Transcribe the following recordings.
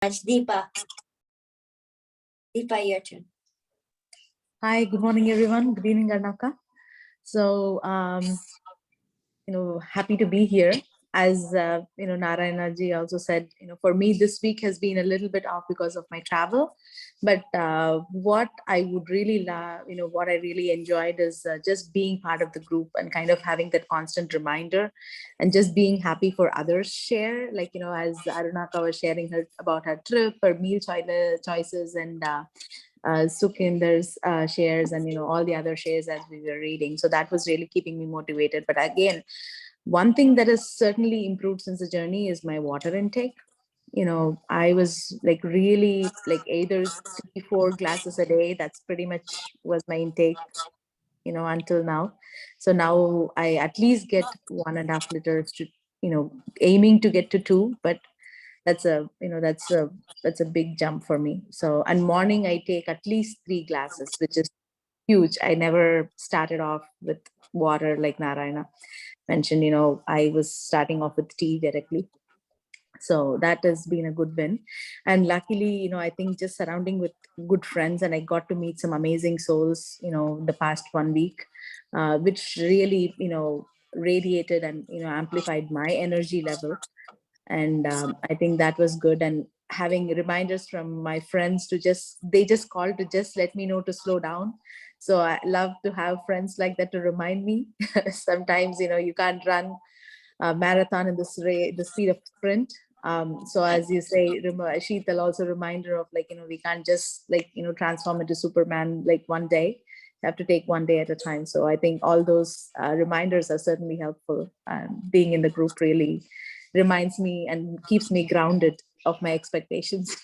much. Deepa. Deepa, your turn. Hi, good morning, everyone. Good evening, Arnaka. So, happy to be here. As Narayana ji also said, for me, this week has been a little bit off because of my travel. But what I would really love, what I really enjoyed is just being part of the group and kind of having that constant reminder and just being happy for others share. Like, as Arunaka was sharing about her trip, her meal choices, and Sukinder's shares, and all the other shares as we were reading. So that was really keeping me motivated. But again, one thing that has certainly improved since the journey is my water intake. I was like really like either 3-4 glasses a day. That's pretty much was my intake, until now. So now I at least get 1.5 liters to, aiming to get to 2, but that's a big jump for me. So, and morning I take at least 3 glasses, which is huge. I never started off with water like Narayana mentioned. I was starting off with tea directly. So that has been a good win. And luckily, I think just surrounding with good friends, and I got to meet some amazing souls, the past 1 week, which really, radiated and, amplified my energy level. And I think that was good. And having reminders from my friends they just called to just let me know to slow down. So I love to have friends like that to remind me. Sometimes you can't run a marathon in the speed of sprint. So as you say, Sheetal, also reminder of like, we can't just like, transform into Superman like one day. You have to take one day at a time. So I think all those reminders are certainly helpful. Being in the group really reminds me and keeps me grounded of my expectations.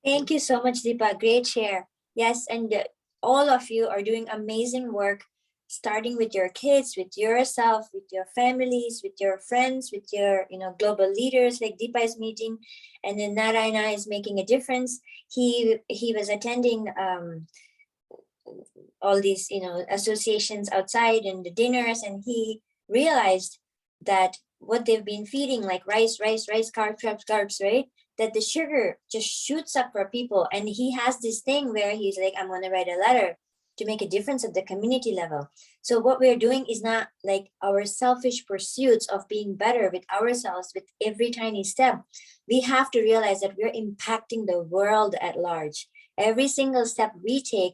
Thank you so much, Deepa. Great share. Yes, and all of you are doing amazing work, starting with your kids, with yourself, with your families, with your friends, with your global leaders like Deepa is meeting, and then Narayana is making a difference. He was attending all these associations outside and the dinners, and he realized that what they've been feeding, like rice, carbs, right, that the sugar just shoots up for people. And he has this thing where he's like, I'm going to write a letter to make a difference at the community level. So what we're doing is not like our selfish pursuits of being better with ourselves with every tiny step. We have to realize that we're impacting the world at large. Every single step we take,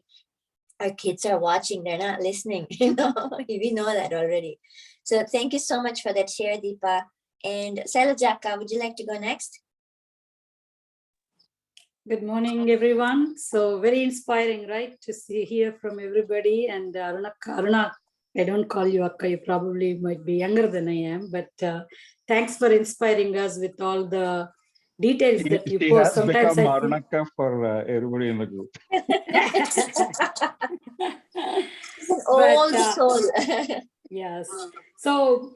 our kids are watching, they're not listening. We know that already. So thank you so much for that share, Deepa. And Sailajaka, would you like to go next? Good morning, everyone. So very inspiring, right, to hear from everybody. And Aruna, I don't call you Akka, you probably might be younger than I am, but thanks for inspiring us with all the details that you post. Sometimes become Arunaka for everybody in the group. Old soul. Yes. So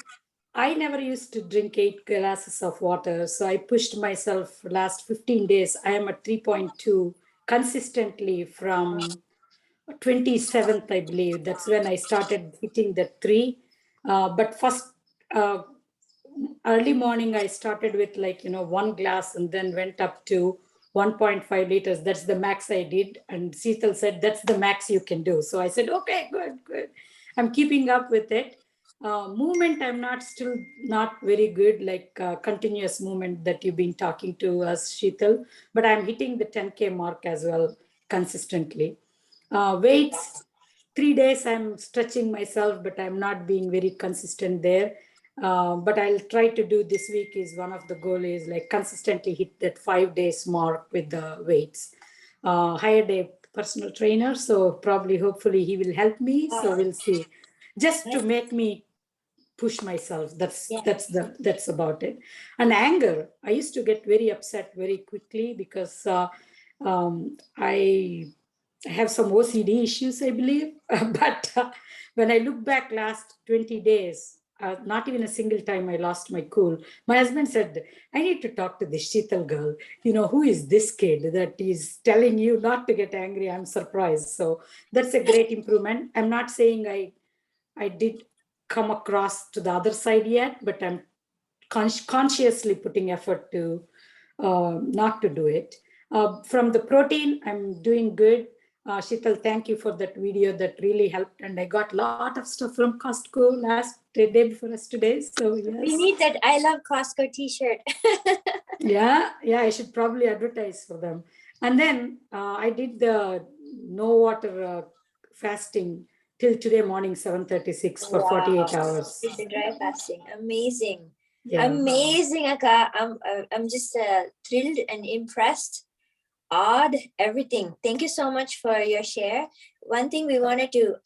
I never used to drink 8 glasses of water. So I pushed myself last 15 days. I am at 3.2 consistently from 27th, I believe. That's when I started hitting the 3. But first, early morning, I started with 1 glass and then went up to 1.5 liters. That's the max I did. And Cecil said, that's the max you can do. So I said, okay, good. I'm keeping up with it. Movement, I'm still not very good, like continuous movement that you've been talking to us, Sheetal, but I'm hitting the 10K mark as well consistently. Weights, 3 days I'm stretching myself, but I'm not being very consistent there. But I'll try to do this week is one of the goal is like consistently hit that 5 days mark with the weights. Hired a personal trainer, so probably hopefully he will help me. So we'll see. Just to make me push myself. That's about it. And anger, I used to get very upset very quickly because I have some OCD issues, I believe. But when I look back last 20 days, not even a single time I lost my cool. My husband said, I need to talk to this Sheetal girl. Who is this kid that is telling you not to get angry? I'm surprised. So that's a great improvement. I'm not saying I did come across to the other side yet, but I'm consciously putting effort to not to do it. From the protein, I'm doing good. Sheetal, thank you for that video. That really helped. And I got a lot of stuff from Costco last day before yesterday. So We yes. need that I love Costco t-shirt. Yeah, I should probably advertise for them. And then I did the no water fasting till today morning, 7:36 for 48 hours. It's a dry fasting. Amazing. Yeah. Amazing, Akka. I'm just thrilled and impressed, awed, everything. Thank you so much for your share. One thing we wanted to,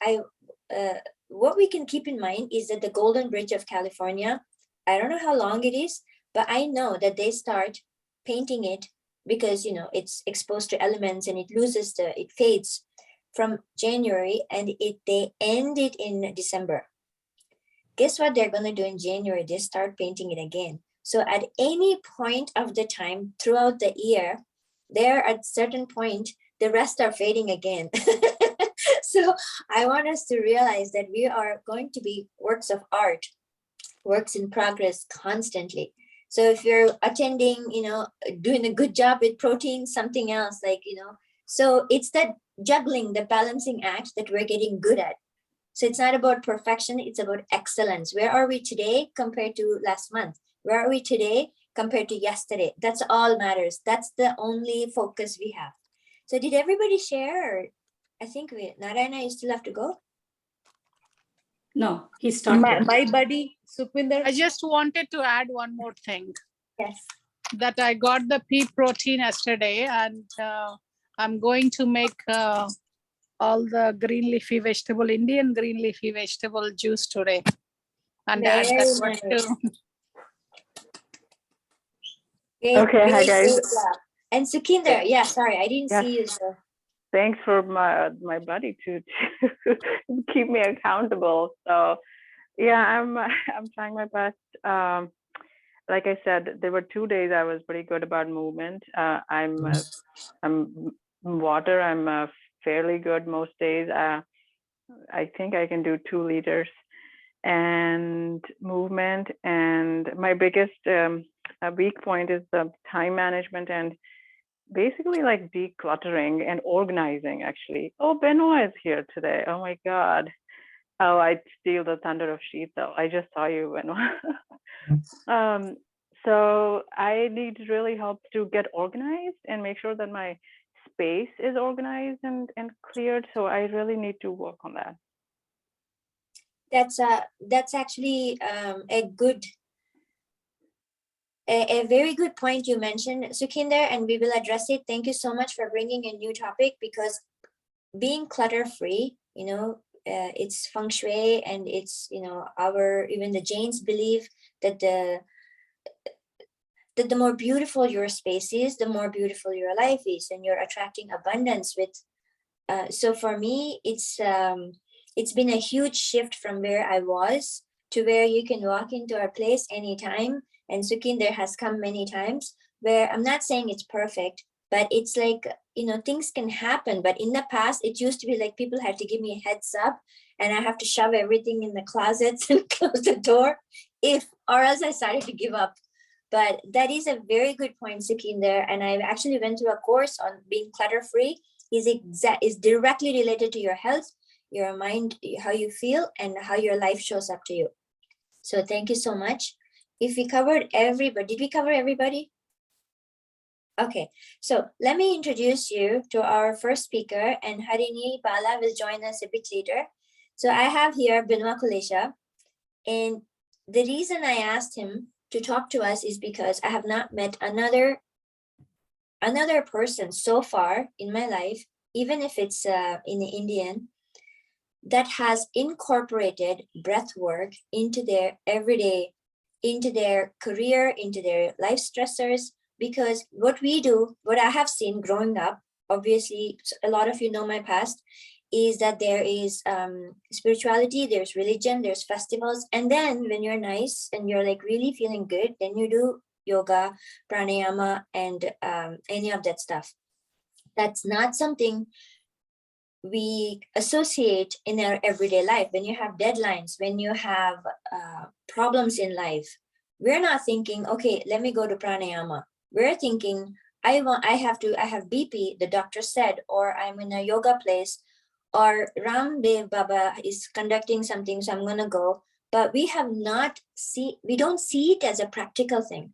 what we can keep in mind is that the Golden Bridge of California, I don't know how long it is, but I know that they start painting it because, you know, it's exposed to elements and it fades from January, and they end it in December. Guess what they're going to do in January? They start painting it again. So at any point of the time throughout the year, there at certain point, the rest are fading again. So I want us to realize that we are going to be works of art, works in progress constantly. So if you're attending, you know, doing a good job with protein, something else, like, you know, so it's that juggling, the balancing act that we're getting good at. So it's not about perfection, it's about excellence. Where are we today compared to last month? Where are we today compared to yesterday? That's all matters. That's the only focus we have. So did everybody share? Or I think Narayana, you still have to go? No, he started. My buddy, Sukhvinder. I just wanted to add one more thing, Yes. that I got the pea protein yesterday, and I'm going to make all the green leafy vegetable, Indian green leafy vegetable juice today. And add Very that one nice. too. Great, Okay, hi, great, guys. great job. And Sukhinder, yeah, sorry, I didn't Yes. see you. So Thanks for my buddy to keep me accountable. So yeah, I'm trying my best. Like I said, there were 2 days I was pretty good about movement. I'm water. I'm fairly good most days. I think I can do 2 liters, and movement. And my biggest weak point is the time management and basically like decluttering and organizing, actually. Oh, Benoit is here today. Oh my God. Oh, I'd steal the thunder of Sheetal. I just saw you, Benoit. So I need really help to get organized and make sure that my space is organized and cleared. So I really need to work on that. that's actually a very good point you mentioned, Sukhinder, and we will address it. Thank you so much for bringing a new topic, because being clutter free, you know, it's feng shui, and it's, you know, even the Jains believe that the more beautiful your space is, the more beautiful your life is, and you're attracting abundance with. So for me, it's been a huge shift from where I was to where you can walk into our place anytime. And Sukhinder has come many times, where I'm not saying it's perfect, but it's like, you know, things can happen. But in the past, it used to be like people had to give me a heads up, and I have to shove everything in the closets and close the door, or else I started to give up. But that is a very good point, Sukhinder. And I actually went through a course on being clutter free. Is directly related to your health, your mind, how you feel, and how your life shows up to you. So thank you so much. If we covered everybody, did we cover everybody? Okay, so let me introduce you to our first speaker, and Harini Bala will join us a bit later. So I have here Benoit Kulesha, and the reason I asked him to talk to us is because I have not met another person so far in my life, even if it's in the Indian, that has incorporated breath work into their everyday, into their career, into their life stressors. Because what we do, what I have seen growing up, obviously a lot of you know my past, is that there is spirituality, there's religion, there's festivals, and then when you're nice and you're like really feeling good, then you do yoga, pranayama, and any of that stuff. That's not something we associate in our everyday life. When you have deadlines, when you have problems in life, we're not thinking, okay, let me go to pranayama. we're thinking, I have BP, the doctor said, or I'm in a yoga place, or Ramdev Baba is conducting something, so I'm gonna go. But we don't see it as a practical thing.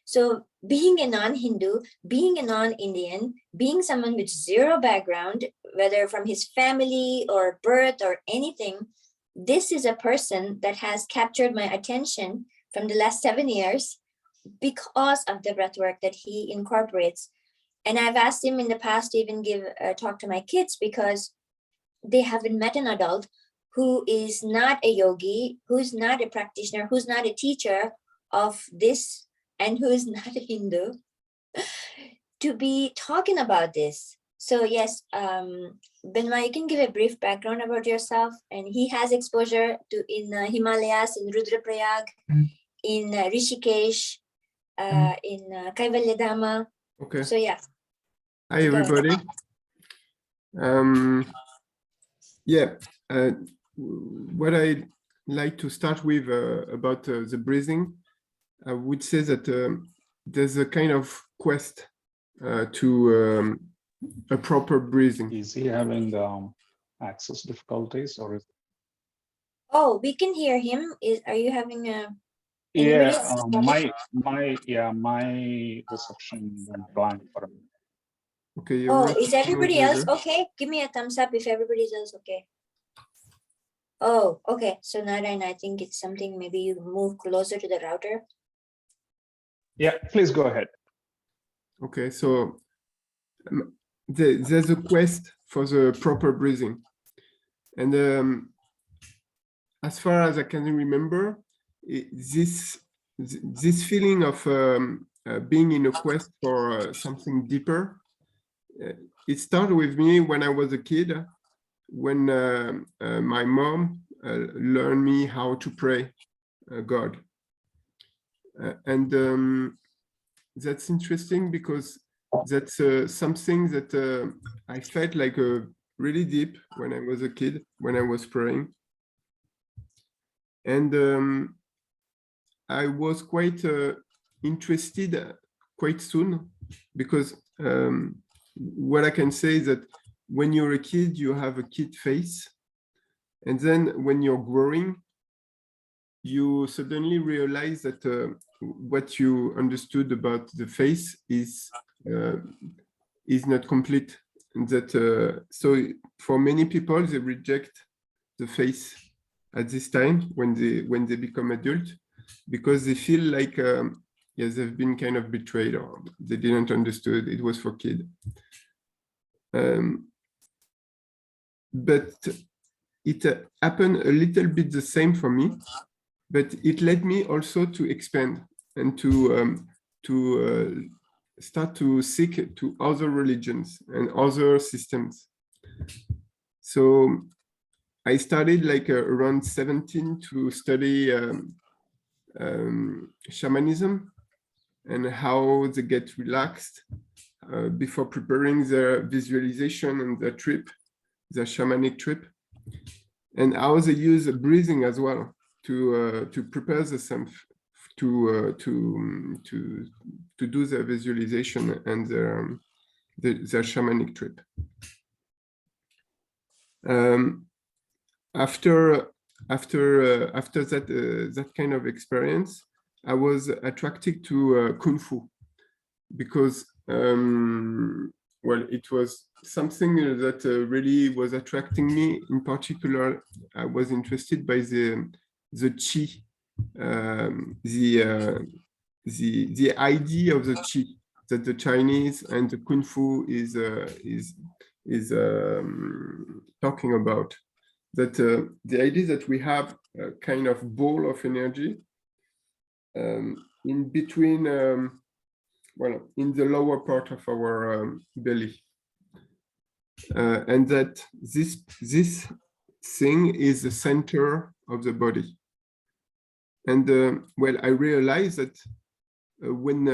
So being a non-Hindu, being a non-Indian, being someone with zero background, whether from his family or birth or anything, this is a person that has captured my attention from the last 7 years because of the breath work that he incorporates. And I've asked him in the past to even give a talk to my kids, because they haven't met an adult who is not a yogi, who's not a practitioner, who's not a teacher of this, and who is not a Hindu, to be talking about this. So yes, Benoit, you can give a brief background about yourself. And he has exposure to in Himalayas, in Rudraprayag, in Rishikesh, in Kaivalya Dhamma. Okay. So yeah. Hi, Go ahead. everybody. Yeah, what I'd like to start with about the breathing, I would say that there's a kind of quest to a proper breathing. Is he having access difficulties or is Oh, we can hear him. Are you having a? yeah, anybody else? my reception went blank for a minute. Okay. Oh, your is reception everybody was else better. okay? Give me a thumbs up if everybody else okay. Oh, okay. So Narayan, I think it's something, maybe you move closer to the router. Yeah, please go ahead. Okay, so there's a quest for the proper breathing. And as far as I can remember, this feeling of being in a quest for something deeper, it started with me when I was a kid, when my mom learned me how to pray God. And that's interesting because that's something that I felt like really deep when I was a kid, when I was praying. And I was quite interested quite soon, because what I can say is that when you're a kid, you have a kid face. And then when you're growing, you suddenly realize that what you understood about the face is not complete. And that so for many people, they reject the face at this time when they become adult, because they feel like yes, they've been kind of betrayed, or they didn't understood it was for kid. But it happened a little bit the same for me, but it led me also to expand and to start to seek to other religions and other systems. So I started like around 17 to study shamanism and how they get relaxed before preparing their visualization and their trip, their shamanic trip, and how they use breathing as well to prepare themselves to do their visualization and their shamanic trip. After that kind of experience, I was attracted to Kung Fu, because well, it was something that really was attracting me. In particular, I was interested by the qi, the idea of the qi that the Chinese and the Kung Fu is talking about. That the idea that we have a kind of ball of energy in between, well, in the lower part of our belly, and that this thing is the center of the body. And well, I realized that when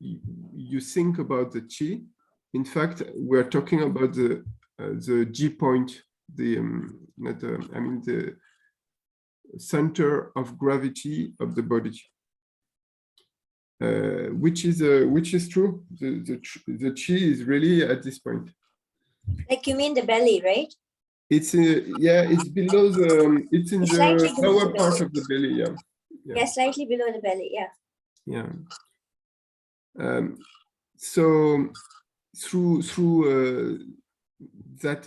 you think about the qi, in fact, we're talking about the G point, the center of gravity of the body. which is true. The chi is really at this point. Like you mean the belly, right? It's yeah, it's below the. It's in It's the slightly below lower the part belly. of the belly. Yeah. Yeah, slightly below the belly. Yeah. Yeah. So through that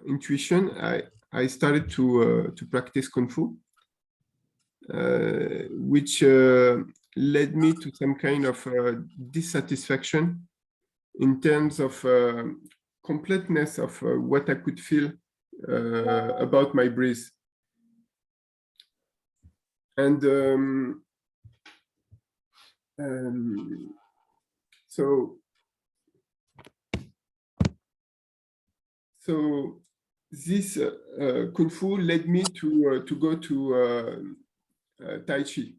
intuition, I started to practice Kung Fu, which led me to some kind of dissatisfaction in terms of completeness of what I could feel about my breath. And so this Kung Fu led me to go to Tai Chi.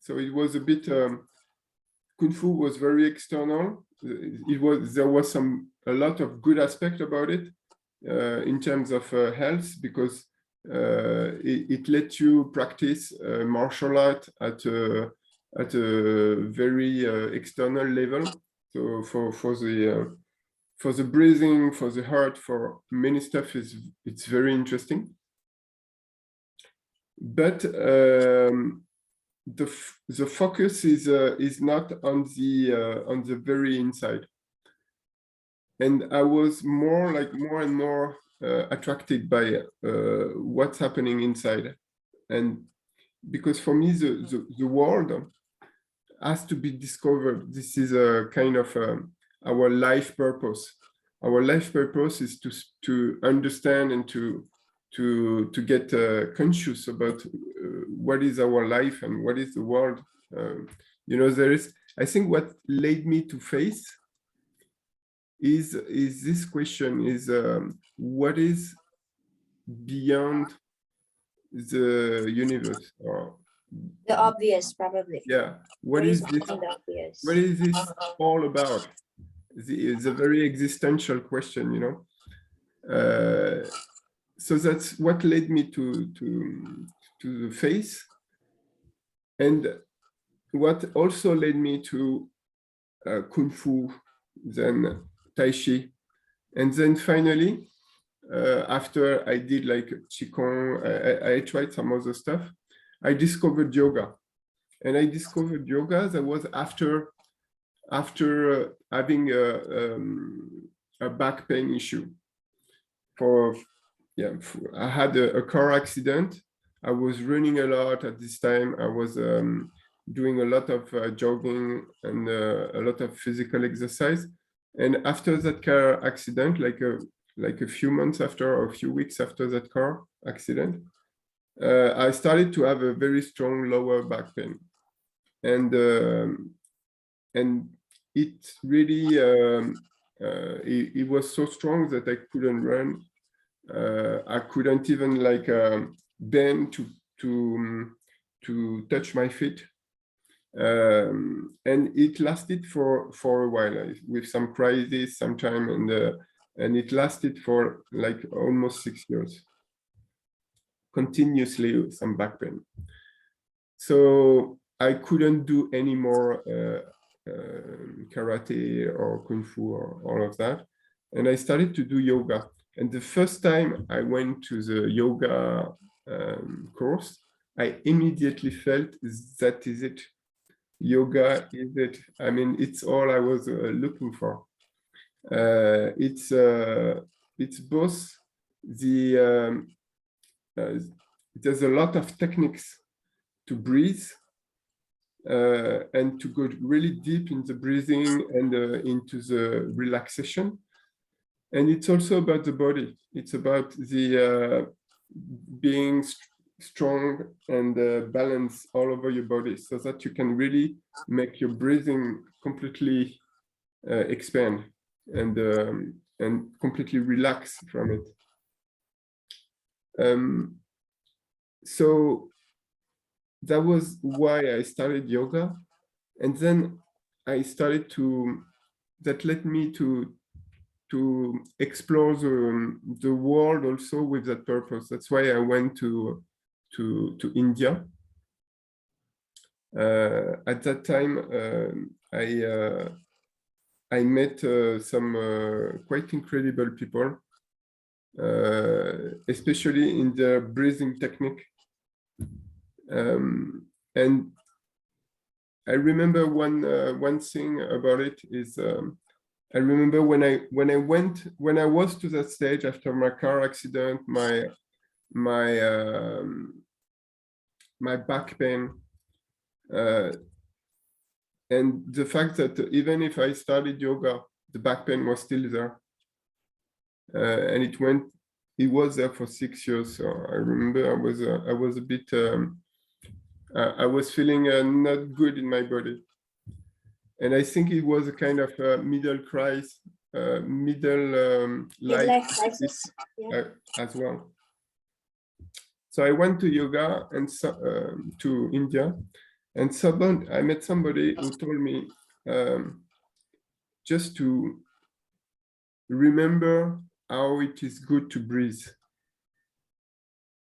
So it was a bit, Kung Fu was very external. There was a lot of good aspect about it in terms of health, because it let you practice martial art at a very external level. So for the breathing, for the heart, for many stuff, it's very interesting. But the focus is not on the very inside. And I was more and more attracted by what's happening inside. And because for me, the world has to be discovered. This is a kind of our life purpose. Our life purpose is to understand and to get conscious about what is our life and what is the world. You know, I think what led me to faith is this question is what is beyond the universe, or The obvious, probably. yeah, what is this? beyond the obvious? What is this all about? The very existential question, you know. So that's what led me to the faith, and what also led me to Kung Fu, then Tai Chi, and then finally, after I did like Qigong, I tried some other stuff. I discovered yoga, and I discovered yoga that was after having a back pain issue. I had a car accident. I was running a lot at this time. I was doing a lot of jogging and a lot of physical exercise. And after that car accident, like a few months after, or a few weeks after that car accident, I started to have a very strong lower back pain. And it really, it was so strong that I couldn't run. I couldn't even like bend to touch my feet. And it lasted for a while, with some crisis sometime, and it lasted for like almost 6 years, continuously with some back pain. So I couldn't do any more karate or Kung Fu or all of that. And I started to do yoga. And the first time I went to the yoga course, I immediately felt that is it. Yoga is it. I mean, it's all I was looking for. It's both the there's a lot of techniques to breathe and to go really deep in the breathing and into the relaxation. And it's also about the body. It's about the being strong and balance all over your body, so that you can really make your breathing completely expand and completely relax from it. So that was why I started yoga, and then I started that led me to explore the world also with that purpose. That's why I went to India. At that time, I met some quite incredible people, especially in the breathing technique. And I remember one thing about it is I remember when I was to that stage after my car accident, my back pain, and the fact that even if I started yoga, the back pain was still there, and it was there for 6 years. So I remember I was a bit I was feeling not good in my body, and I think it was a kind of middle crisis, middle life Midlife crisis. as well. So I went to yoga and to India, and I met somebody who told me just to remember how it is good to breathe,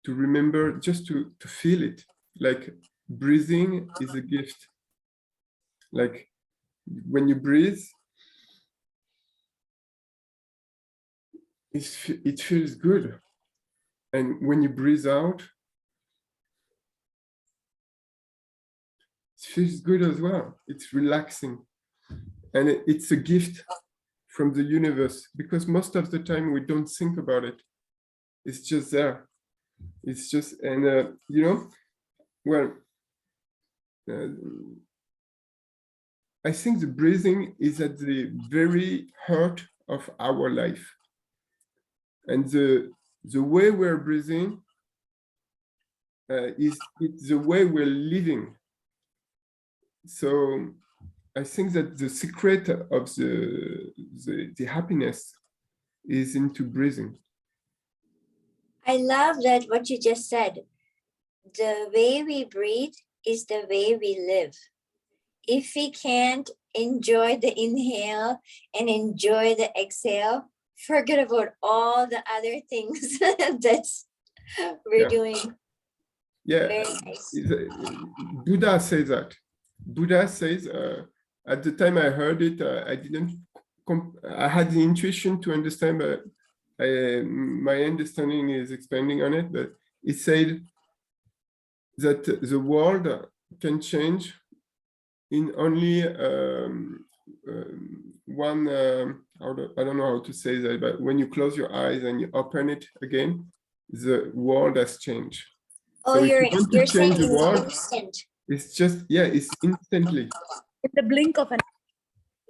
to remember just to feel it, like breathing is a gift. Like when you breathe, it feels good. And when you breathe out, it feels good as well. It's relaxing. And it's a gift from the universe, because most of the time we don't think about it. It's just there. It's just, and well, I think the breathing is at the very heart of our life. And the way we're breathing it's the way we're living. So I think that the secret of the happiness is into breathing. I love that what you just said. The way we breathe is the way we live. If we can't enjoy the inhale and enjoy the exhale, forget about all the other things that we're doing. Yeah, Very nice. Buddha says that. Buddha says, at the time I heard it, I had the intuition to understand, but my understanding is expanding on it. But he said that the world can change in only one, I don't know how to say that, but when you close your eyes and you open it again, the world has changed. Oh, So you're saying the world, instant. it's just, yeah, it's instantly. In the blink of an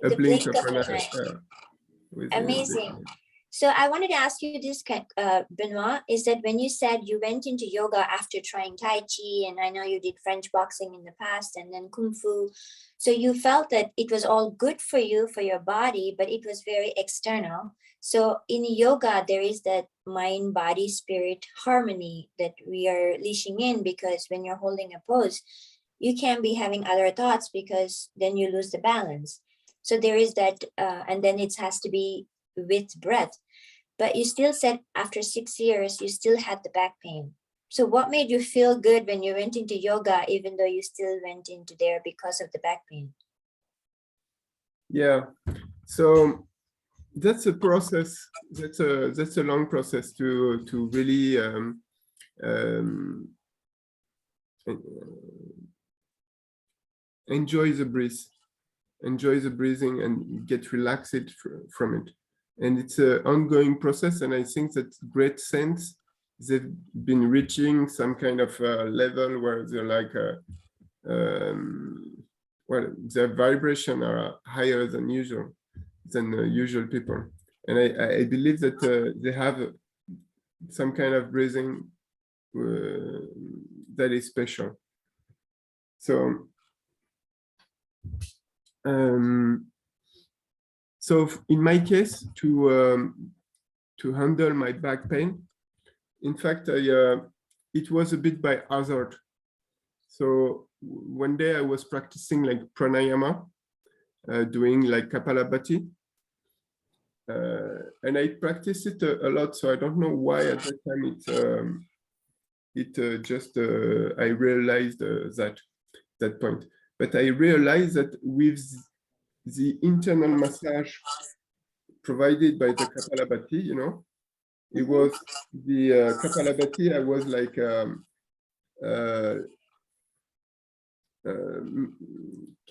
A The blink blink of of an an eye. eye. Yeah. Amazing. So I wanted to ask you this, Benoit, is that when you said you went into yoga after trying Tai Chi, and I know you did French boxing in the past and then Kung Fu, so you felt that it was all good for you, for your body, but it was very external. So in yoga, there is that mind, body, spirit harmony that we are leashing in, because when you're holding a pose, you can't be having other thoughts, because then you lose the balance. So there is that, and then it has to be with breath. But you still said after 6 years, you still had the back pain. So what made you feel good when you went into yoga, even though you still went into there because of the back pain? Yeah, so that's a process. That's a long process to really enjoy the breathing and get relaxed from it. And it's an ongoing process. And I think that great sense, they've been reaching some kind of level where they're like, well, their vibration are higher than usual people. And I believe that they have some kind of breathing that is special. So, so in my case, to handle my back pain, in fact, it was a bit by hazard. So one day I was practicing like pranayama, doing like Kapalabhati, and I practiced it a lot. So I don't know why at that time I realized that that point. But I realized that with the internal massage provided by the Kapalabhati, you know, it was the Kapalabhati, I was like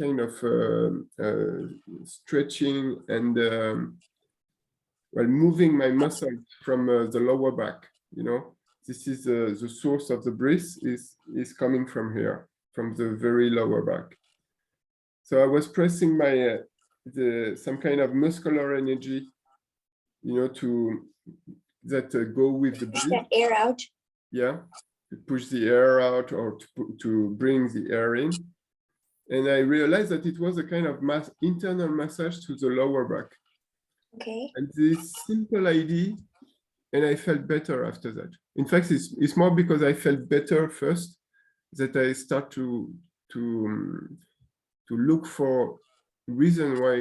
kind of stretching and well, moving my muscles from the lower back, you know. This is the source of the breath is coming from here, from the very lower back. So I was pressing my some kind of muscular energy, you know, to that go with the Push breath. that air out. Yeah, to push the air out or to bring the air in. And I realized that it was a kind of internal massage to the lower back. Okay. And this simple idea, and I felt better after that. In fact, it's more because I felt better first that I start to look for reason why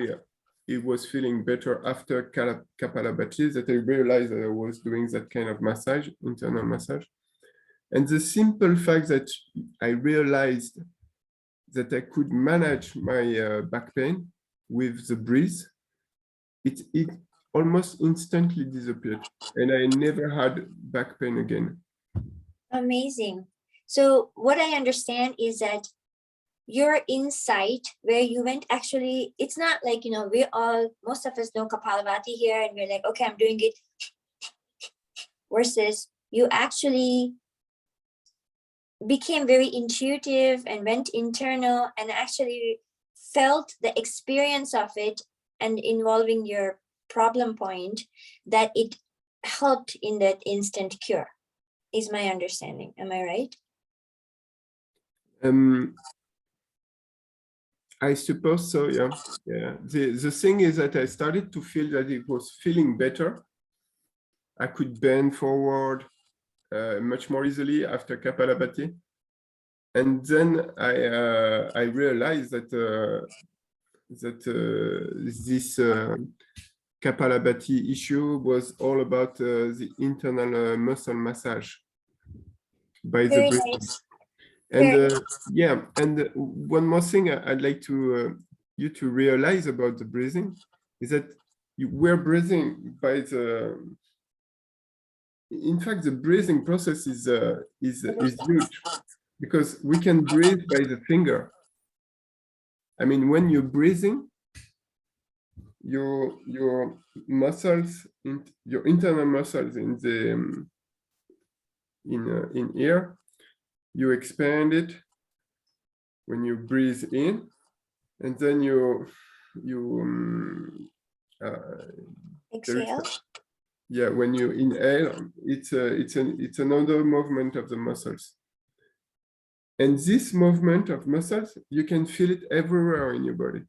it was feeling better after Kapalabhati, that I realized that I was doing that kind of massage, internal massage. And the simple fact that I realized that I could manage my back pain with the breeze, it almost instantly disappeared. And I never had back pain again. Amazing. So what I understand is that your insight where you went, actually, it's not like, you know, most of us know Kapalabhati here and we're like, okay, I'm doing it. Versus you actually became very intuitive and went internal and actually felt the experience of it and involving your problem point, that it helped in that instant cure, is my understanding. Am I right? I suppose so, yeah. Yeah. The thing is that I started to feel that it was feeling better. I could bend forward much more easily after Kapalabhati. And then I realized that this Kapalabhati issue was all about the internal muscle massage by Very the breathing. nice. And yeah, and one more thing I'd like to you to realize about the breathing is that we're breathing by the. In fact, the breathing process is huge because we can breathe by the finger. I mean, when you're breathing, your muscles, your internal muscles in the in ear, you expand it when you breathe in, and then you Exhale. yeah, when you inhale, it's another movement of the muscles. And this movement of muscles, you can feel it everywhere in your body.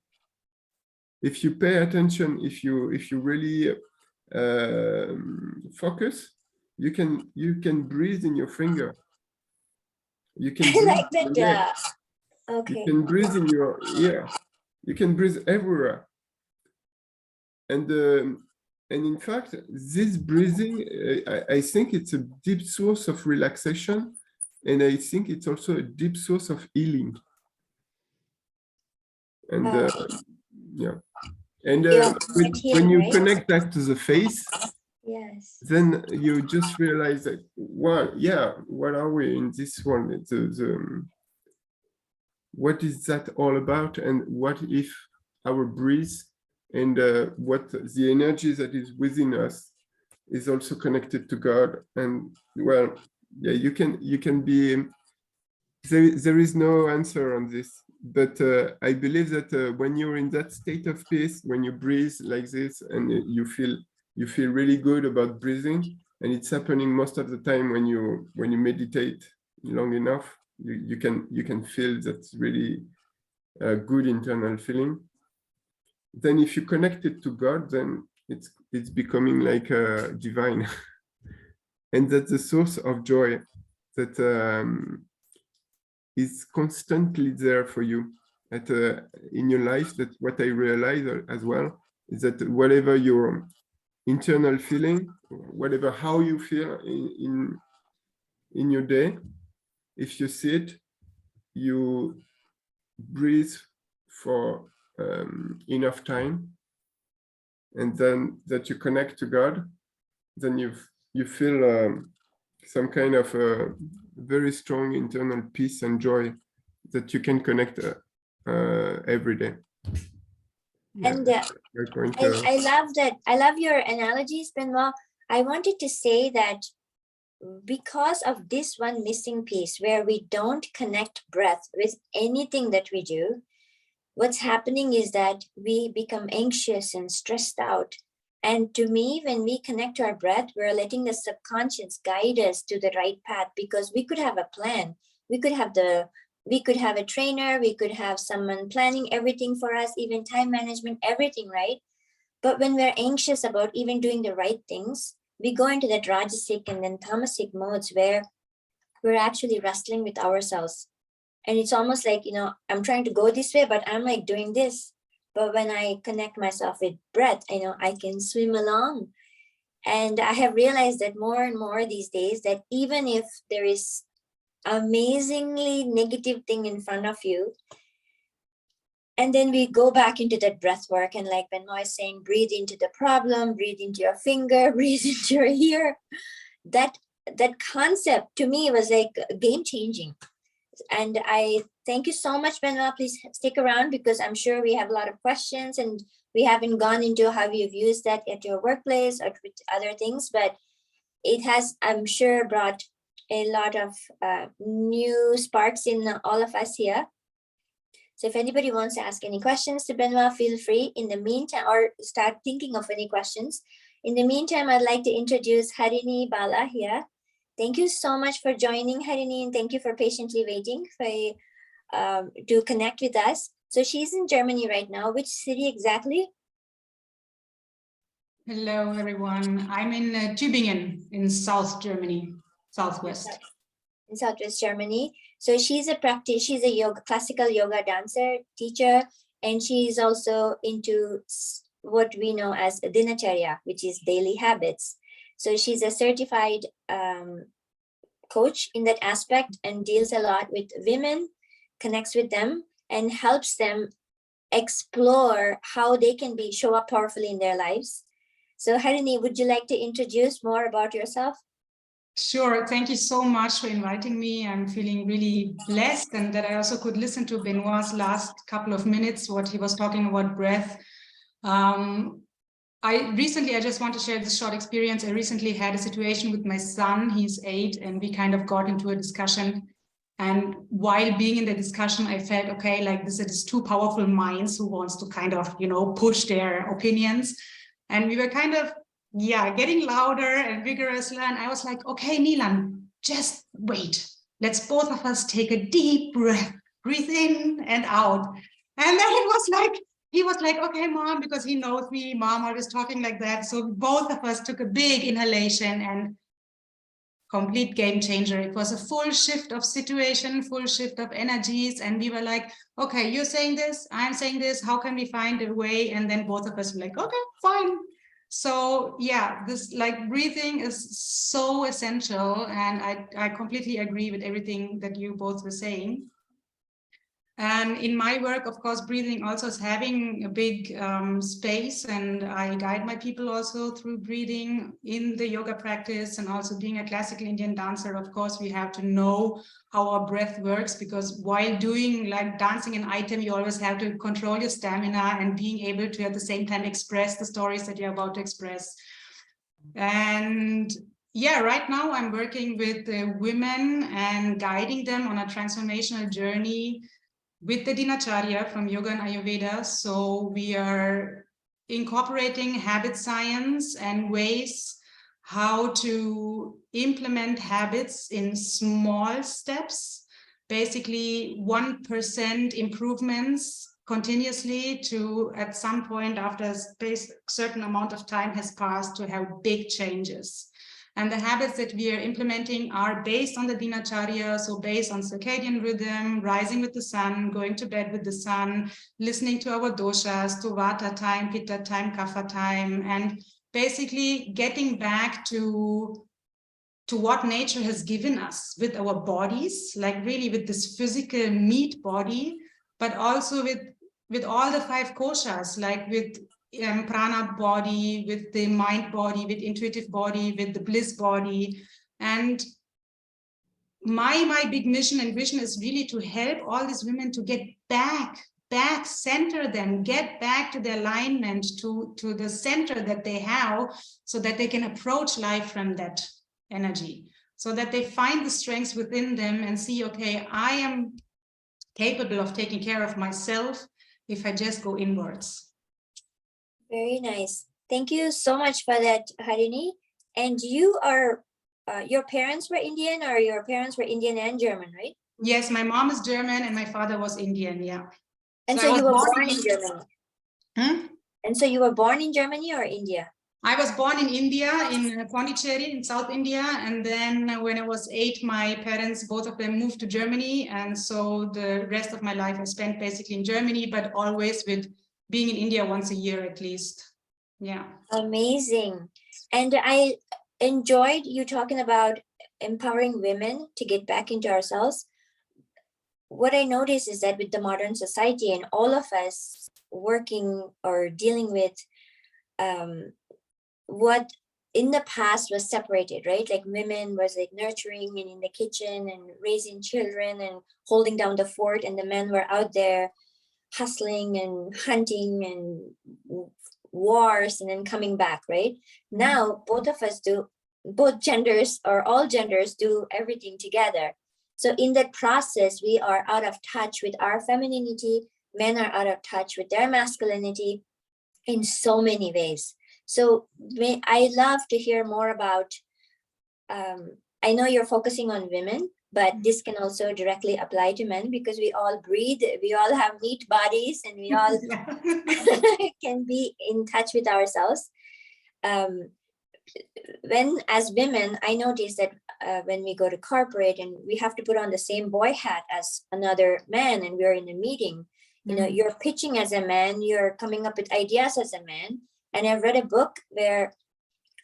If you pay attention, if you really focus, you can breathe in your finger. You can I breathe like in your neck. that. Okay. You can breathe in your ear. You can breathe everywhere. And in fact, this breathing, I think it's a deep source of relaxation. And I think it's also a deep source of healing. And yeah. And when you connect that to the face, yes, then you just realize that, well, yeah, what are we in this one? What is that all about? And what if our breath and what the energy that is within us is also connected to God? And well, yeah, you can be, there is no answer on this. But I believe that when you're in that state of peace, when you breathe like this and you feel really good about breathing, and it's happening most of the time when you meditate long enough, you can feel that's really a good internal feeling. Then if you connect it to God, then it's becoming like divine, and that's the source of joy that is constantly there for you in your life. That's what I realize as well, is that whatever your internal feeling, whatever how you feel in your day, if you see it, you breathe for enough time, and then that you connect to God, then you feel some kind of very strong internal peace and joy that you can connect every day. Yeah, And my point, I love that. I love your analogies, Benoit. I wanted to say that because of this one missing piece where we don't connect breath with anything that we do, what's happening is that we become anxious and stressed out. And to me, when we connect to our breath, we're letting the subconscious guide us to the right path, because we could have a plan. We could have a trainer, we could have someone planning everything for us, even time management, everything, right? But when we're anxious about even doing the right things, we go into that Rajasic and then Tamasic modes where we're actually wrestling with ourselves. And it's almost like, I'm trying to go this way, but I'm like doing this. But when I connect myself with breath, I can swim along. And I have realized that more and more these days, that even if there is amazingly negative thing in front of you, and then we go back into that breath work, and like Benoit is saying, breathe into the problem, breathe into your finger, breathe into your ear. That concept to me was like game changing. And I thank you so much, Benoit. Please stick around, because I'm sure we have a lot of questions, and we haven't gone into how you've used that at your workplace or with other things, but it has, I'm sure, brought a lot of new sparks in all of us here. So if anybody wants to ask any questions to Benoit, feel free in the meantime, or start thinking of any questions. In the meantime, I'd like to introduce Harini Bala here. Thank you so much for joining, Harini, and thank you for patiently waiting to connect with us. So she's in Germany right now. Which city exactly? Hello, everyone. I'm in Tübingen in South Germany, Southwest. In Southwest Germany. So she's a classical yoga dancer, teacher, and she's also into what we know as dinacharya, which is daily habits. So she's a certified coach in that aspect, and deals a lot with women, connects with them, and helps them explore how they can show up powerfully in their lives. So Harini, would you like to introduce more about yourself? Sure. Thank you so much for inviting me. I'm feeling really blessed, and that I also could listen to Benoit's last couple of minutes, what he was talking about breath. I just want to share this short experience. I recently had a situation with my son. He's 8, and we kind of got into a discussion. And while being in the discussion, I felt, okay, like this is two powerful minds who wants to kind of, push their opinions. And we were kind of, getting louder and vigorous. And I was like, okay, Milan, just wait. Let's both of us take a deep breath, breathe in and out. And then he was like, okay, Mom, because he knows me, Mom always talking like that. So both of us took a big inhalation, and complete game changer. It was a full shift of situation, full shift of energies. And we were like, okay, you're saying this, I'm saying this, how can we find a way? And then both of us were like, okay, fine. So this breathing is so essential. And I completely agree with everything that you both were saying. And in my work, of course, breathing also is having a big space, and I guide my people also through breathing in the yoga practice. And also being a classical Indian dancer, of course, we have to know how our breath works, because while doing dancing an item, you always have to control your stamina and being able to at the same time express the stories that you're about to express. And right now I'm working with women and guiding them on a transformational journey with the Dinacharya from Yoga and Ayurveda. So we are incorporating habit science and ways how to implement habits in small steps, basically 1% improvements continuously to, at some point after a certain amount of time has passed, to have big changes. And the habits that we are implementing are based on the Dinacharya, so based on circadian rhythm, rising with the sun, going to bed with the sun, listening to our doshas, to Vata time, Pitta time, Kapha time, and basically getting back to what nature has given us with our bodies, like really with this physical meat body, but also with all the 5 koshas, like with prana body, with the mind body, with intuitive body, with the bliss body. And my big mission and vision is really to help all these women to get back, center them, get back to their alignment, to the center that they have, so that they can approach life from that energy, so that they find the strengths within them and see, okay, I am capable of taking care of myself if I just go inwards. Very nice. Thank you so much for that, Harini. And you are, your parents were Indian, or your parents were Indian and German, right? Yes, my mom is German and my father was Indian, yeah. And So I so you was were born born in- in Germany. Hmm? And so you were born in Germany or India? I was born in India, in Pondicherry, in South India. And then when I was 8, my parents, both of them moved to Germany. And so the rest of my life I spent basically in Germany, but always with being in India once a year at least. Yeah. Amazing. And I enjoyed you talking about empowering women to get back into ourselves. What I noticed is that with the modern society and all of us working or dealing with what in the past was separated, right? Like women was like nurturing and in the kitchen and raising children and holding down the fort, and the men were out there hustling and hunting and wars and then coming back, right? Now both of us do, both genders or all genders do everything together. So in that process, we are out of touch with our femininity. Men are out of touch with their masculinity in so many ways. So I love to hear more about, I know you're focusing on women, but this can also directly apply to men, because we all breathe, we all have meat bodies, and we all can be in touch with ourselves. When as women, I notice that when we go to corporate and we have to put on the same boy hat as another man, and we're in a meeting, you know, you're pitching as a man, you're coming up with ideas as a man. And I've read a book where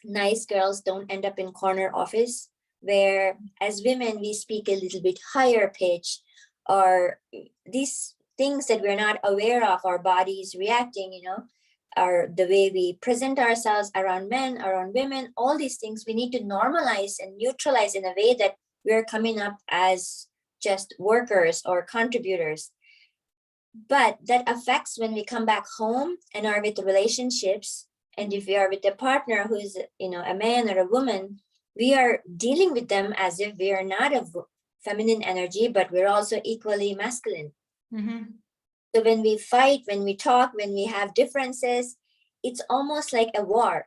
nice girls don't end up in corner office, where as women, we speak a little bit higher pitch, or these things that we're not aware of, our bodies reacting, you know, or the way we present ourselves around men, around women, all these things we need to normalize and neutralize in a way that we're coming up as just workers or contributors. But that affects when we come back home and are with the relationships. And if we are with a partner who is, you know, a man or a woman, we are dealing with them as if we are not of feminine energy, but we're also equally masculine. So when we fight, when we talk, when we have differences, it's almost like a war.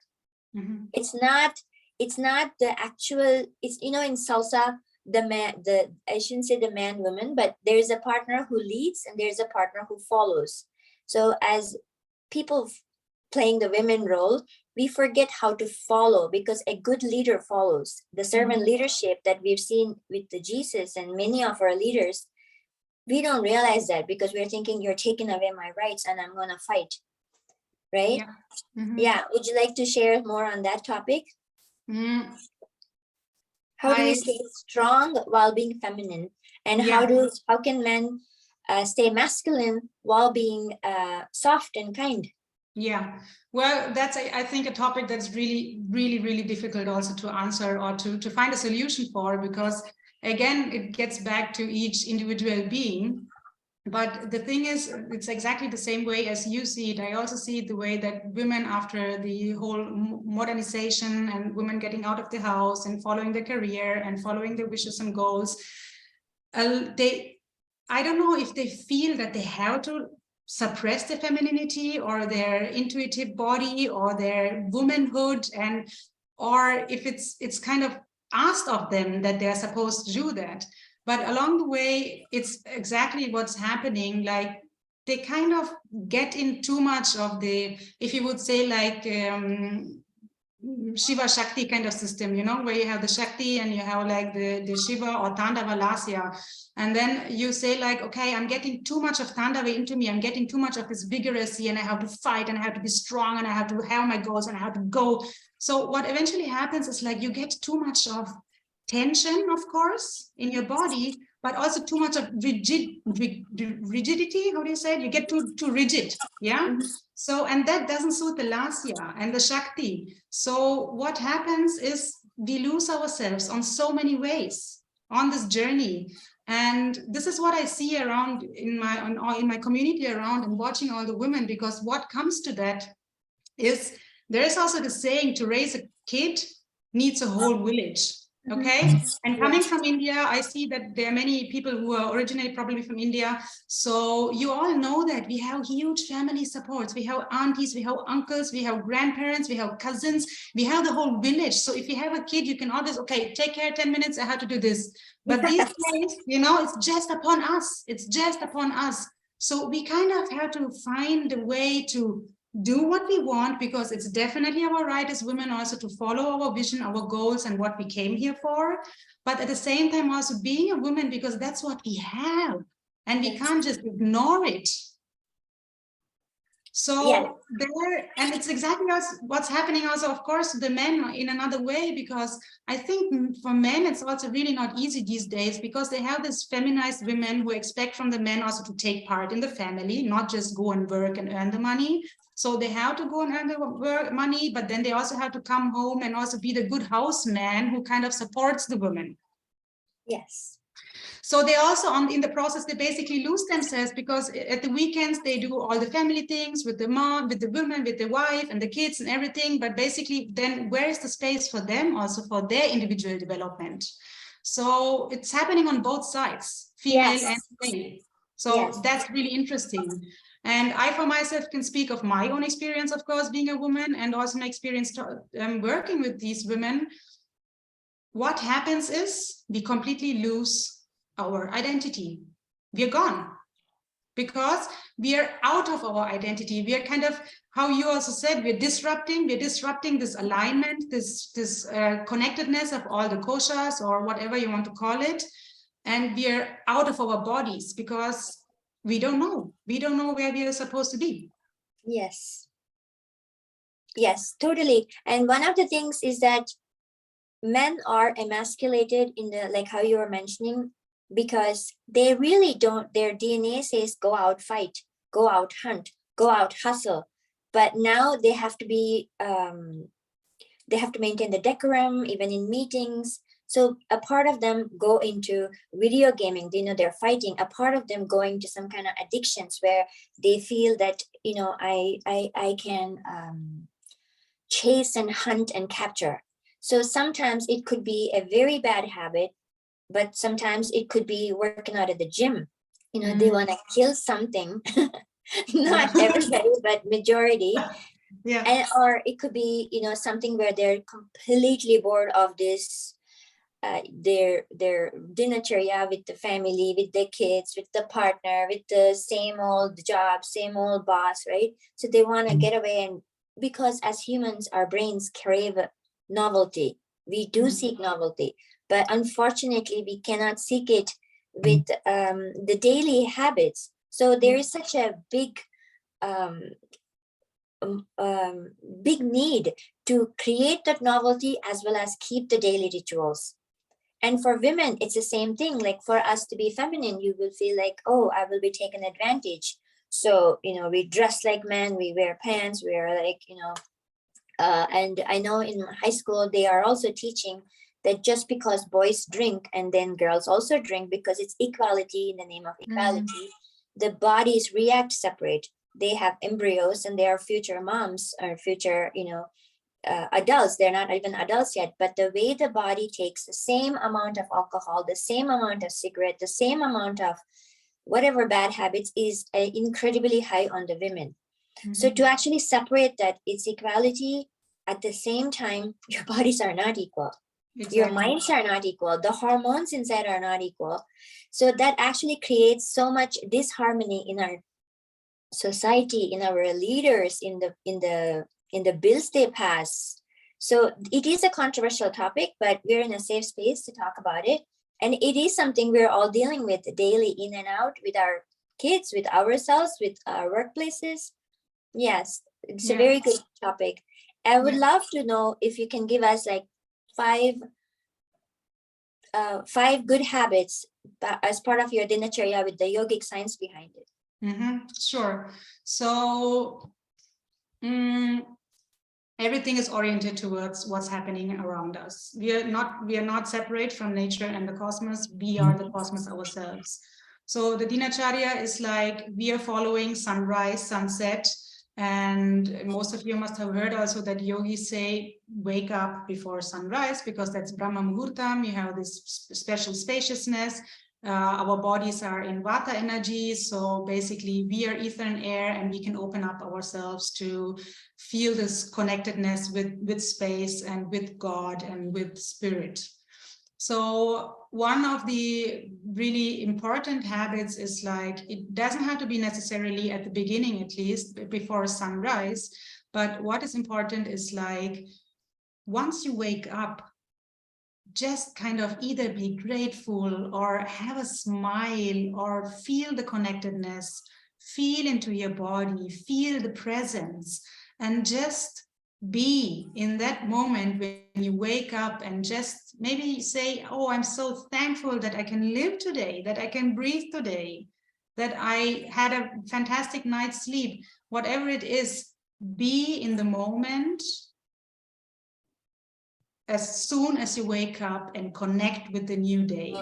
It's not the actual, it's, you know, in salsa, I shouldn't say the man, woman, but there's a partner who leads and there's a partner who follows. So as people playing the women role, we forget how to follow, because a good leader follows. The servant leadership that we've seen with the Jesus and many of our leaders, we don't realize that, because we're thinking you're taking away my rights and I'm gonna fight, right? Yeah. Would you like to share more on that topic? How do we stay strong while being feminine, and how can men stay masculine while being soft and kind? Yeah, well, that's, I think, a topic that's really difficult also to answer or to find a solution for, because again, it gets back to each individual being. But the thing is, it's exactly the same way as you see it. I also see it the way that women, after the whole modernization and women getting out of the house and following their career and following their wishes and goals, I don't know if they feel that they have to suppress their femininity or their intuitive body or their womanhood, or if it's kind of asked of them that they're supposed to do that. But along the way, it's exactly what's happening. Like, they kind of get in too much of the, if you would say, like Shiva Shakti kind of system, you know, where you have the Shakti and you have like the Shiva or Tandava Lasya. And then you say like, okay, I'm getting too much of Tandava into me. I'm getting too much of this vigorousy, and I have to fight and I have to be strong and I have to have my goals and I have to go. So what eventually happens is like you get too much of tension, of course, in your body, but also too much of rigidity. How do you say it? You get too rigid. Yeah. So, and that doesn't suit the Lasya and the Shakti. So what happens is we lose ourselves on so many ways on this journey. And this is what I see around in my community around and watching all the women, because what comes to that is there is also the saying, to raise a kid needs a whole village. Okay. And coming from India, I see that there are many people who are originally probably from India. So you all know that we have huge family supports. We have aunties, we have uncles, we have grandparents, we have cousins, we have the whole village. So if you have a kid, you can always, okay, take care 10 minutes, I have to do this. But these days, you know, it's just upon us. It's just upon us. So we kind of have to find a way to do what we want, because it's definitely our right as women also to follow our vision, our goals, and what we came here for. But at the same time, also being a woman, because that's what we have, and we can't just ignore it. So there, and it's exactly what's happening also, of course, the men in another way, because I think for men, it's also really not easy these days, because they have this feminized women who expect from the men also to take part in the family, not just go and work and earn the money. So they have to go and earn the money, but then they also have to come home and also be the good houseman who kind of supports the woman. Yes. So they also in the process, they basically lose themselves, because at the weekends they do all the family things with the mom, with the woman, with the wife and the kids and everything. But basically then where is the space for them also for their individual development? So it's happening on both sides, female and male. So that's really interesting. And I, for myself, can speak of my own experience, of course, being a woman, and also my experience working with these women. What happens is we completely lose our identity. We're gone because we are out of our identity. We are kind of, how you also said, we're disrupting this alignment, this connectedness of all the koshas, or whatever you want to call it. And we are out of our bodies because we don't know where we are supposed to be. Yes, totally. And one of the things is that men are emasculated in the, like how you were mentioning, because they really don't, their DNA says go out, fight, go out, hunt, go out, hustle. But now they have to be, they have to maintain the decorum, even in meetings. So a part of them go into video gaming, you know, they're fighting. A part of them going to some kind of addictions where they feel that, you know, I can chase and hunt and capture. So sometimes it could be a very bad habit, but sometimes it could be working out at the gym. You know, they want to kill something, not everybody, but majority. Yeah. And, or it could be, you know, something where they're completely bored of this, their dinacharya with the family, with the kids, with the partner, with the same old job, same old boss, right? So they want to get away, and because as humans, our brains crave novelty. We do seek novelty, but unfortunately, we cannot seek it with the daily habits. So there is such a big big need to create that novelty as well as keep the daily rituals. And for women, it's the same thing. Like for us to be feminine, you will feel like, oh, I will be taken advantage. So, you know, we dress like men, we wear pants, we are like, you know, and I know in high school, they are also teaching that just because boys drink and then girls also drink, because it's equality in the name of equality, the bodies react separate. They have embryos and they are future moms or future, you know, adults. They're not even adults yet, but the way the body takes the same amount of alcohol, the same amount of cigarette, the same amount of whatever bad habits is incredibly high on the women. So to actually separate that, it's equality. At the same time, your bodies are not equal. Exactly. Your minds are not equal. The hormones inside are not equal. So that actually creates so much disharmony in our society, in our leaders, in the bills they pass. So it is a controversial topic, but we're in a safe space to talk about it. And it is something we're all dealing with daily, in and out, with our kids, with ourselves, with our workplaces. Yes, it's a very good topic. I would love to know if you can give us like five good habits as part of your dinacharya with the yogic science behind it? Sure. So everything is oriented towards what's happening around us. We are not separate from nature and the cosmos. We are the cosmos ourselves. So the dinacharya is like we are following sunrise, sunset, and most of you must have heard also that yogis say wake up before sunrise because that's Brahma Muhurtam. You have this special spaciousness. Our bodies are in Vata energy, so basically we are ether and air, and we can open up ourselves to feel this connectedness with space and with God and with spirit. So one of the really important habits is like, it doesn't have to be necessarily at the beginning, at least before sunrise, but what is important is like, once you wake up, just kind of either be grateful or have a smile or feel the connectedness, feel into your body, feel the presence, and just be in that moment when you wake up and just maybe say, oh, I'm so thankful that I can live today, that I can breathe today, that I had a fantastic night's sleep, whatever it is, be in the moment as soon as you wake up and connect with the new day.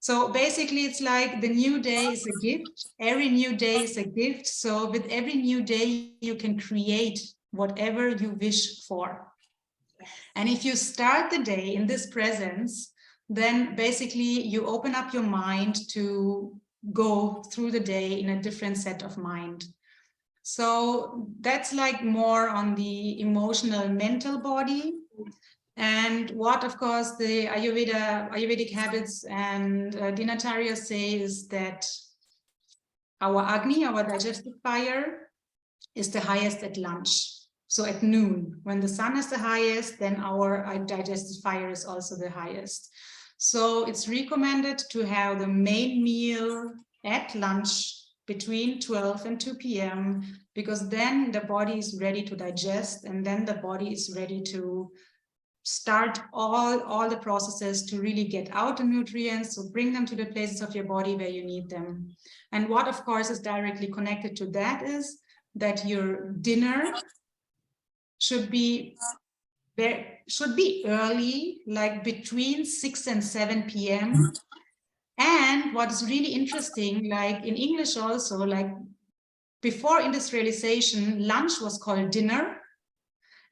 So basically it's like the new day is a gift. Every new day is a gift. So with every new day, you can create whatever you wish for. And if you start the day in this presence, then basically you open up your mind to go through the day in a different set of mind. So that's like more on the emotional, mental body. And what, of course, the Ayurvedic habits and dinacharya say is that our Agni, our digestive fire, is the highest at lunch. So at noon, when the sun is the highest, then our digestive fire is also the highest. So it's recommended to have the main meal at lunch between 12 and 2 p.m. because then the body is ready to digest, and then the body is ready to start all the processes to really get out the nutrients, so bring them to the places of your body where you need them. And what, of course, is directly connected to that is that your dinner should be early, like between 6 and 7 p.m. And what is really interesting, like in English also, like before industrialization, lunch was called dinner,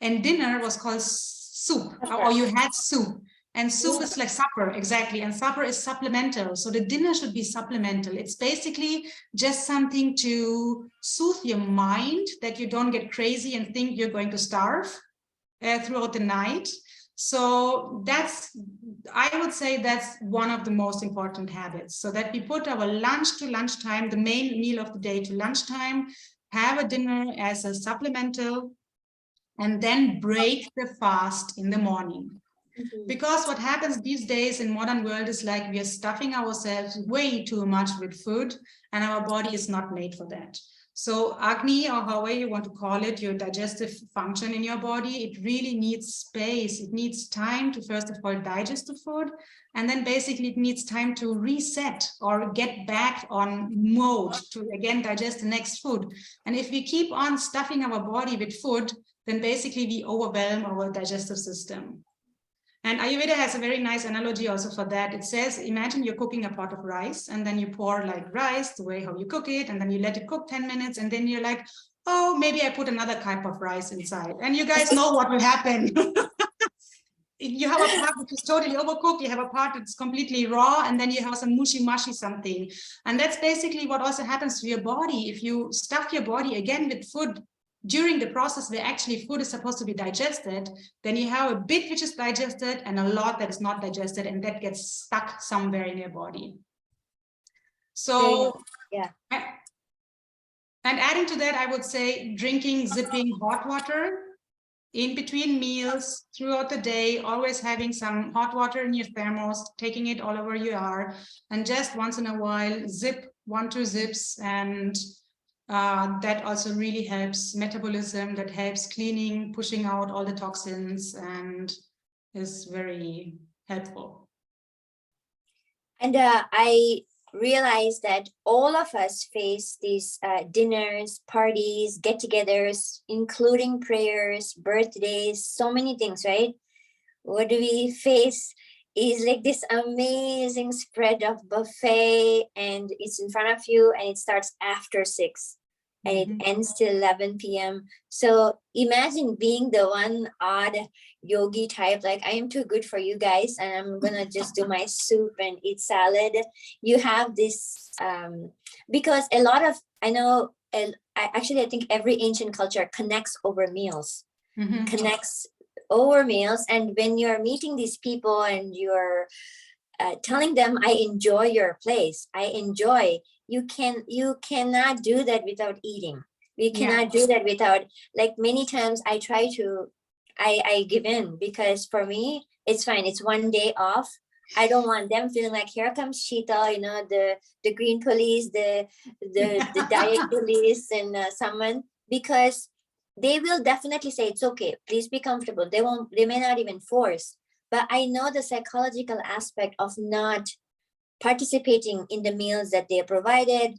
and dinner was called soup, or you had soup. And soup is like supper, exactly. And supper is supplemental. So the dinner should be supplemental. It's basically just something to soothe your mind, that you don't get crazy and think you're going to starve throughout the night. So that's, I would say that's one of the most important habits, so that we put our lunch to lunchtime, the main meal of the day to lunchtime, have a dinner as a supplemental, and then break the fast in the morning. Because what happens these days in modern world is like we are stuffing ourselves way too much with food, and our body is not made for that. So Agni, or however you want to call it, your digestive function in your body, it really needs space. It needs time to, first of all, digest the food. And then basically it needs time to reset or get back on mode to again digest the next food. And if we keep on stuffing our body with food, then basically we overwhelm our digestive system. And Ayurveda has a very nice analogy also for that. It says, imagine you're cooking a pot of rice, and then you pour like rice, the way how you cook it, and then you let it cook 10 minutes, and then you're like, oh, maybe I put another type of rice inside. And you guys know what will happen. You have a part which is totally overcooked, you have a part that's completely raw, and then you have some mushy something. And that's basically what also happens to your body. If you stuff your body again with food during the process where actually food is supposed to be digested, then you have a bit which is digested and a lot that is not digested, and that gets stuck somewhere in your body. So, yeah. And adding to that, I would say drinking, sipping hot water in between meals throughout the day, always having some hot water in your thermos, taking it all over you are, and just once in a while, zip 1-2 zips, and that also really helps metabolism, that helps cleaning, pushing out all the toxins, and is very helpful. And I realized that all of us face these dinners, parties, get-togethers, including prayers, birthdays, so many things, right? What do we face is like this amazing spread of buffet, and it's in front of you, and it starts after 6 and it ends till 11 p.m. So imagine being the one odd yogi type, like I am too good for you guys and I'm gonna just do my soup and eat salad. You have this because a lot of, I know, I think every ancient culture connects over meals, connects over meals. And when you're meeting these people and you're telling them, I enjoy your place, I enjoy, you cannot do that without eating. We cannot do that without, like, many times I try to, I give in, because for me it's fine, it's one day off. I don't want them feeling like, here comes Sheetal, you know, the green police, the diet police, and someone, because they will definitely say it's okay, please be comfortable. They may not even force, but I know the psychological aspect of not participating in the meals that they provided.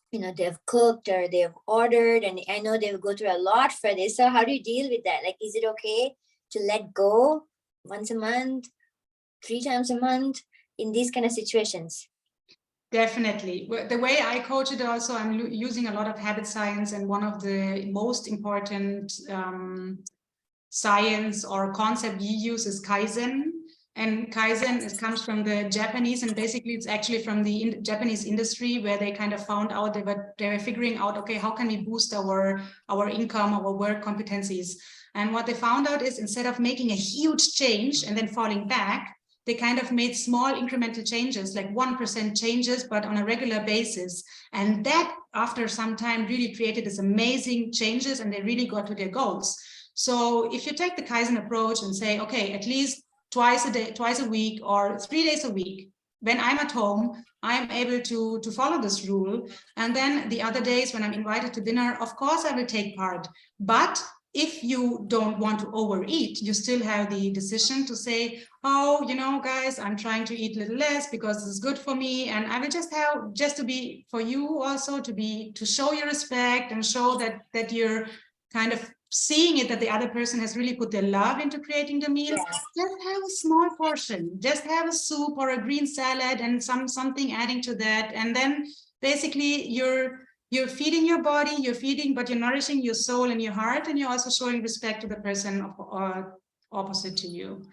You know, they've cooked or they've ordered, and I know they will go through a lot for this. So how do you deal with that? Like, is it okay to let go once a month, 3 times a month in these kind of situations? Definitely. The way I coach it also, I'm using a lot of habit science, and one of the most important science or concept you use is Kaizen. And Kaizen comes from the Japanese, and basically it's actually from the Japanese industry, where they kind of found out they were figuring out, okay, how can we boost our income, our work competencies? And what they found out is, instead of making a huge change and then falling back, they kind of made small incremental changes, like 1% changes, but on a regular basis. And that, after some time, really created this amazing changes, and they really got to their goals. So if you take the Kaizen approach and say, okay, at least twice a week, or 3 days a week, when I'm at home, I'm able to follow this rule. And then the other days when I'm invited to dinner, of course I will take part. But if you don't want to overeat, you still have the decision to say, oh, you know, guys, I'm trying to eat a little less because this is good for me. And I will just to be, for you also, to show your respect and show that you're kind of seeing it, that the other person has really put their love into creating the meals. Just have a small portion, just have a soup or a green salad and something adding to that. And then basically you're feeding your body, but you're nourishing your soul and your heart, and you're also showing respect to the person opposite to you.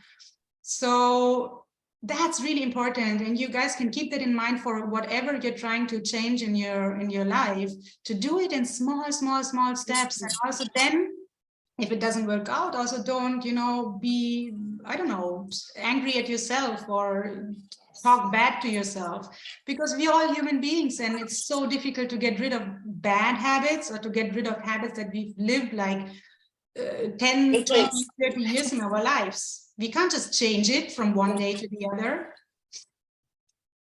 So that's really important, and you guys can keep that in mind for whatever you're trying to change in your life, to do it in small steps. And also then, if it doesn't work out, also don't, you know, be, I don't know, angry at yourself or talk bad to yourself, because we're all human beings, and it's so difficult to get rid of bad habits, or to get rid of habits that we've lived like 10, 20, 30 years in our lives. We can't just change it from one day to the other.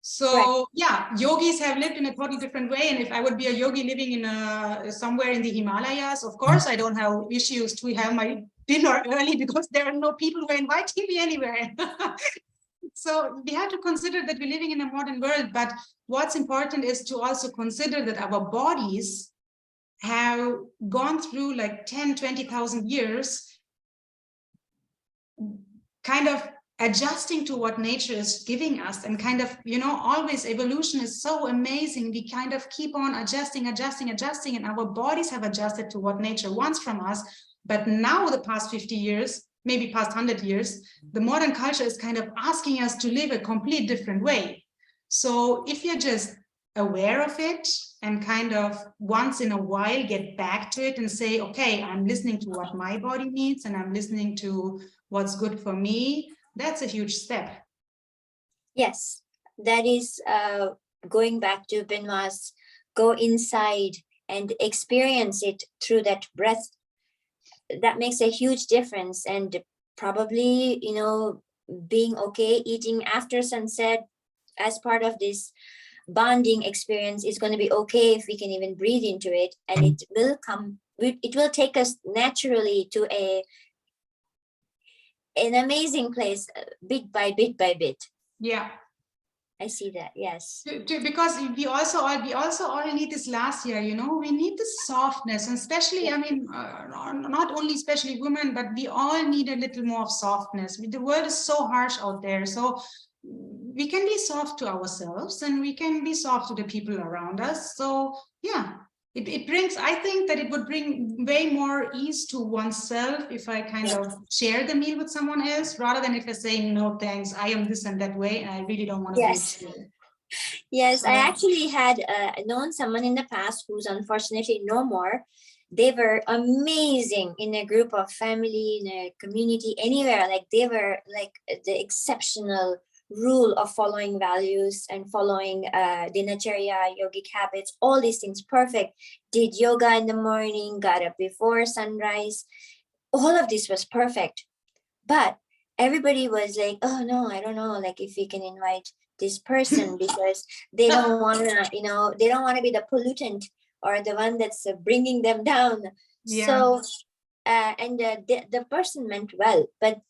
So yeah, yogis have lived in a totally different way. And if I would be a yogi living in somewhere in the Himalayas, of course, I don't have issues to have my dinner early, because there are no people who are inviting me anywhere. So we have to consider that we're living in a modern world, but what's important is to also consider that our bodies have gone through like 10, 20,000 years kind of adjusting to what nature is giving us, and kind of, you know, always evolution is so amazing. We kind of keep on adjusting, and our bodies have adjusted to what nature wants from us. But now, the past 50 years, maybe past 100 years, the modern culture is kind of asking us to live a complete different way. So if you're just aware of it and kind of once in a while get back to it and say, okay, I'm listening to what my body needs, and I'm listening to what's good for me, that's a huge step. Yes, that is going back to Benoit's go inside and experience it through that breath. That makes a huge difference. And probably, you know, being okay eating after sunset as part of this bonding experience is going to be okay if we can even breathe into it, and it will take us naturally to an amazing place, bit by bit by bit. Yeah. I see that. Yes. Because we also all need this last year, you know, we need this softness, and especially, I mean, not only especially women, but we all need a little more of softness. The world is so harsh out there, so we can be soft to ourselves and we can be soft to the people around us. So yeah, it brings, I think that it would bring way more ease to oneself if I kind of share the meal with someone else, rather than if I say, no, thanks, I am this and that way, and I really don't want to Yes. do it. Yes, I So- actually had known someone in the past who's unfortunately no more. They were amazing in a group of family, in a community, anywhere. Like they were like the exceptional rule of following values and following dinacharya, yogic habits, all these things perfect. Did yoga in the morning, got up before sunrise. All of this was perfect. But everybody was like, oh no, I don't know, like if we can invite this person because they don't want to, you know, they don't want to be the pollutant or the one that's bringing them down. Yeah. So, and the person meant well, but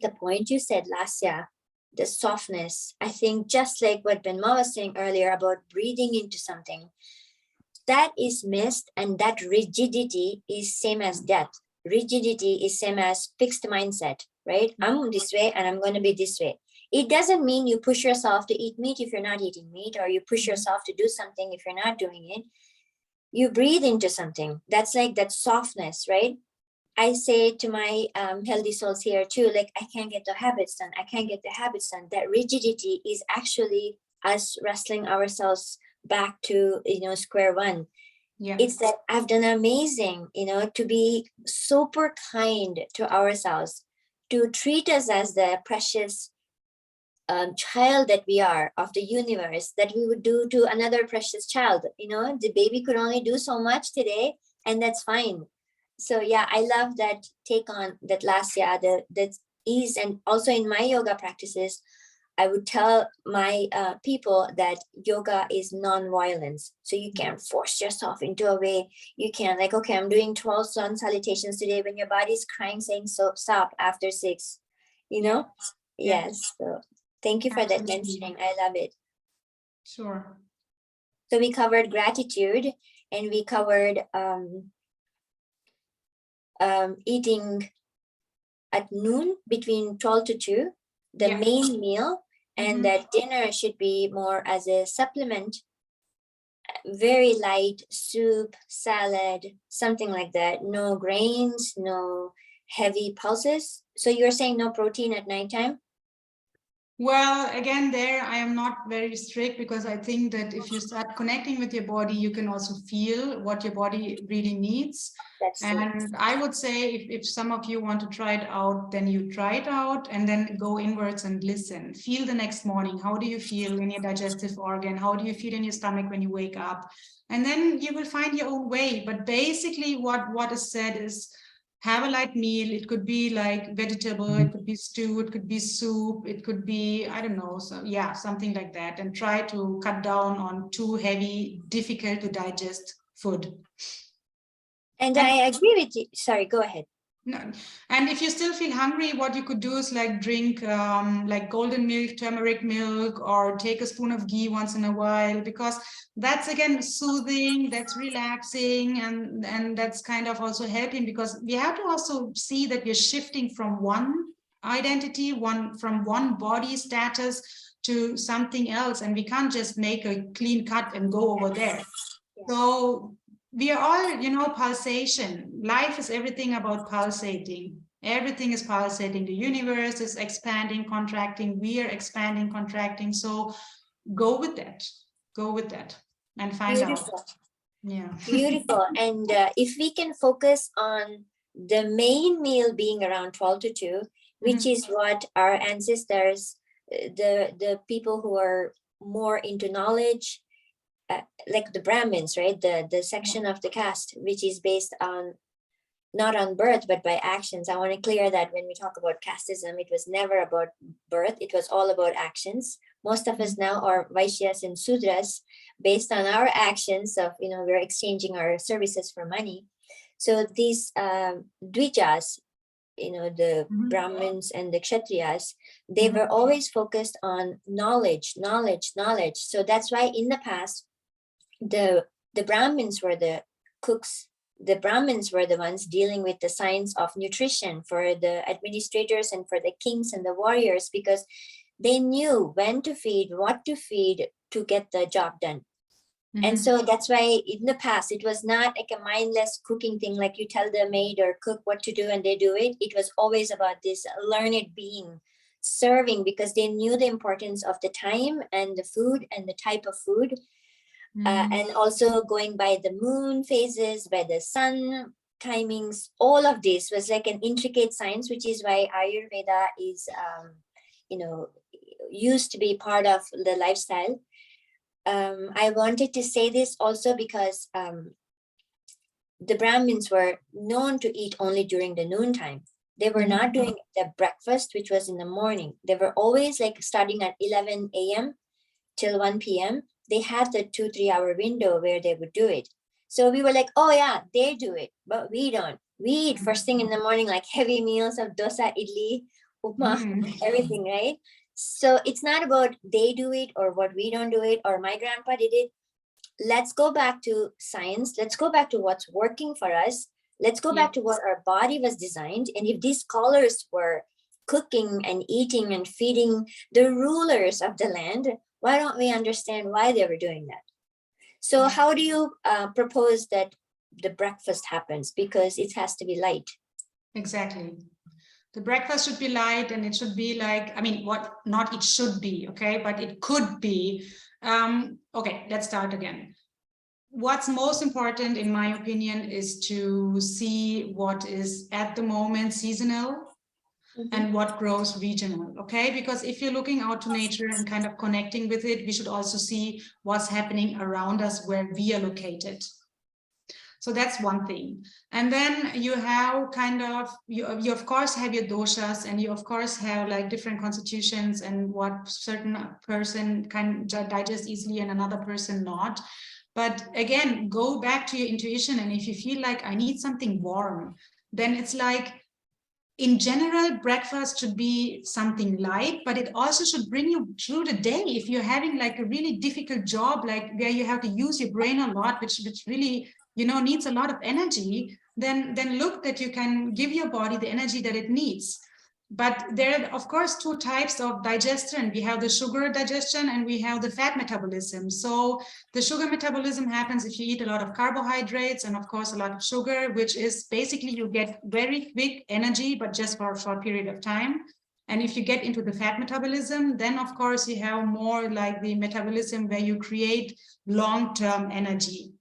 the point you said, Lasya, the softness, I think just like what Benma was saying earlier about breathing into something, that is missed, and that rigidity is same as death. Rigidity is same as fixed mindset, right? I'm this way and I'm going to be this way. It doesn't mean you push yourself to eat meat if you're not eating meat, or you push yourself to do something if you're not doing it. You breathe into something. That's like that softness, right? I say to my healthy souls here too, like, I can't get the habits done. I can't get the habits done. That rigidity is actually us wrestling ourselves back to, you know, square one. Yeah. It's that I've done amazing, you know, to be super kind to ourselves, to treat us as the precious child that we are of the universe, that we would do to another precious child. You know, the baby could only do so much today, and that's fine. So yeah, I love that take on that Lasya, that ease. And also in my yoga practices, I would tell my people that yoga is non-violence. So you can't force yourself into a way. You can't like, okay, I'm doing 12 sun salutations today when your body's crying, saying so stop after 6, you know? Yeah. Yes. So thank you for that Absolutely. mentioning. I love it. Sure. So we covered gratitude, and we covered eating at noon between 12 to 2, the Yeah. main meal, and Mhm. that dinner should be more as a supplement, very light soup, salad, something like that. No grains, no heavy pulses. So you're saying no protein at nighttime? Well, again, there I am not very strict, because I think that if you start connecting with your body, you can also feel what your body really needs. That's true. And I would say if some of you want to try it out, then you try it out and then go inwards and listen. Feel the next morning. How do you feel in your digestive organ? How do you feel in your stomach when you wake up? And then you will find your own way. But basically what is said is, have a light meal. It could be like vegetable, it could be stew, it could be soup, it could be, I don't know, so yeah, something like that. And try to cut down on too heavy, difficult to digest food. And I agree with you. Sorry, go ahead. No. And if you still feel hungry, what you could do is like drink like golden milk, turmeric milk, or take a spoon of ghee once in a while, because that's again soothing, that's relaxing, and that's kind of also helping, because we have to also see that we're shifting from one identity, from one body status to something else, and we can't just make a clean cut and go over there. Yeah. So we are all, you know, pulsation. Life is everything about pulsating. Everything is pulsating. The universe is expanding, contracting. We are expanding, contracting. So go with that. Go with that and find Beautiful. out. Yeah. Beautiful. And if we can focus on the main meal being around 12 to 2, which is what our ancestors, the people who are more into knowledge, like the Brahmins, right? The section of the caste, which is based on not on birth, but by actions. I want to clear that when we talk about casteism, it was never about birth. It was all about actions. Most of us now are Vaishyas and Sudras based on our actions of, you know, we're exchanging our services for money. So these Dvijas, the Mhm. Brahmins and the Kshatriyas, they Mhm. were always focused on knowledge. So that's why in the past, the Brahmins were the cooks. The Brahmins were the ones dealing with the science of nutrition for the administrators and for the kings and the warriors, because they knew when to feed, what to feed to get the job done. And Mhm. so that's why in the past, it was not like a mindless cooking thing, like you tell the maid or cook what to do and they do it. It was always about this learned being serving, because they knew the importance of the time and the food and the type of food. Mhm. And also going by the moon phases, by the sun timings, all of this was like an intricate science, which is why Ayurveda is, used to be part of the lifestyle. I wanted to say this also because the Brahmins were known to eat only during the noontime. They were not doing the breakfast, which was in the morning. They were always like starting at 11 a.m. till 1 p.m. They had the 2-3 hour window where they would do it. So we were like, oh yeah, they do it, but we don't. We eat first thing in the morning, like heavy meals of dosa, idli, upma, Mhm. everything, right? So it's not about they do it or what we don't do it or my grandpa did it. Let's go back to science. Let's go back to what's working for us. Let's go Yeah. back to what our body was designed. And if these scholars were cooking and eating and feeding the rulers of the land, why don't we understand why they were doing that? So Yeah. how do you propose that the breakfast happens? Because it has to be light. Exactly. The breakfast should be light, and it should be like, I mean, what not it should be, okay, but it could be. Okay, let's start again. What's most important, in my opinion, is to see what is at the moment seasonal and what grows regional, okay? Because if you're looking out to nature and kind of connecting with it, we should also see what's happening around us where we are located. So that's one thing. And then you have kind of, you of course have your doshas, and you of course have like different constitutions and what certain person can digest easily and another person not. But again, go back to your intuition. And if you feel like I need something warm, then it's like, in general, breakfast should be something light, but it also should bring you through the day. If you're having like a really difficult job, like where you have to use your brain a lot, which really, needs a lot of energy, then look that you can give your body the energy that it needs. But there are, of course, two types of digestion. We have the sugar digestion and we have the fat metabolism. So the sugar metabolism happens if you eat a lot of carbohydrates and, of course, a lot of sugar, which is basically you get very quick energy, but just for a short period of time. And if you get into the fat metabolism, then, of course, you have more like the metabolism where you create long-term energy.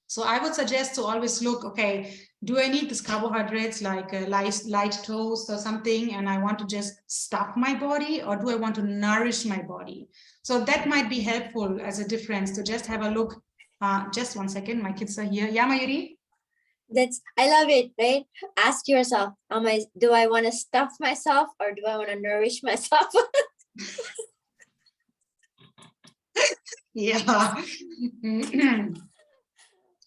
So I would suggest to always look, okay, do I need these carbohydrates like a light toast or something, and I want to just stuff my body, or do I want to nourish my body? So that might be helpful as a difference to just have a look. Just 1 second, my kids are here. Yeah, Mayuri? I love it, right? Ask yourself, do I want to stuff myself or do I want to nourish myself? Yeah.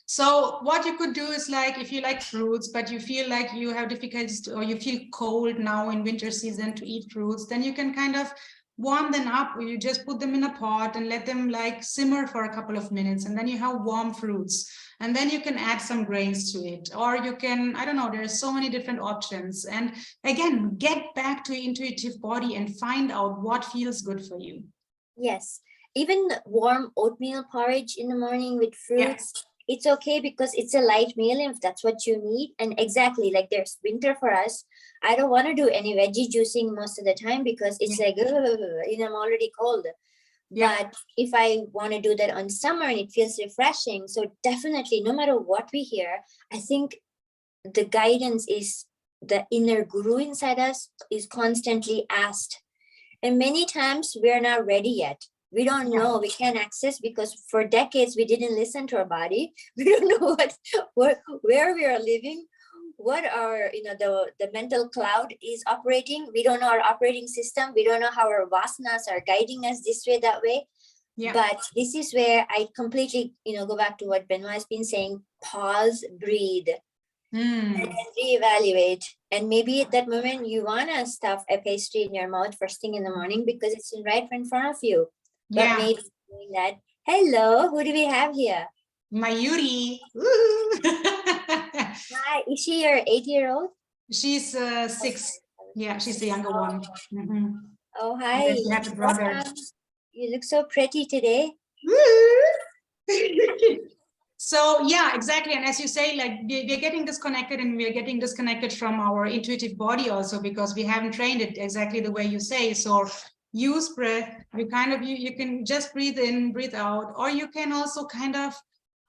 So what you could do is, like, if you like fruits, but you feel like you have difficulties or you feel cold now in winter season to eat fruits, then you can kind of warm them up, or you just put them in a pot and let them like simmer for a couple of minutes, and then you have warm fruits, and then you can add some grains to it, or you can, I don't know, there's so many different options. And again, get back to your intuitive body and find out what feels good for you. Yes, even warm oatmeal porridge in the morning with fruits. Yeah. It's okay because it's a light meal if that's what you need. And exactly, like there's winter for us. I don't want to do any veggie juicing most of the time because it's like, I'm already cold. Yeah. But if I want to do that on summer and it feels refreshing, so definitely, no matter what we hear, I think the guidance is the inner guru inside us is constantly asked. And many times we are not ready yet. We don't know, we can't access because for decades we didn't listen to our body. We don't know where we are living, what our, the mental cloud is operating. We don't know our operating system. We don't know how our vasanas are guiding us this way, that way. Yeah. But this is where I completely, go back to what Benoit has been saying, pause, breathe. Mm. and then reevaluate. And maybe at that moment you wanna stuff a pastry in your mouth first thing in the morning because it's right in front of you. But Yeah, maybe doing that. Hello, who do we have here? Mayuri. Woo. Hi, is she your 8-year-old? She's 6. Yeah, she's the younger one. Mhm. Oh, And hi. then she has a brother. Welcome. You look so pretty today. So yeah, exactly. And as you say, like we're getting disconnected, and we're getting disconnected from our intuitive body also because we haven't trained it exactly the way you say. So use breath. You kind of you can just breathe in, breathe out, or you can also kind of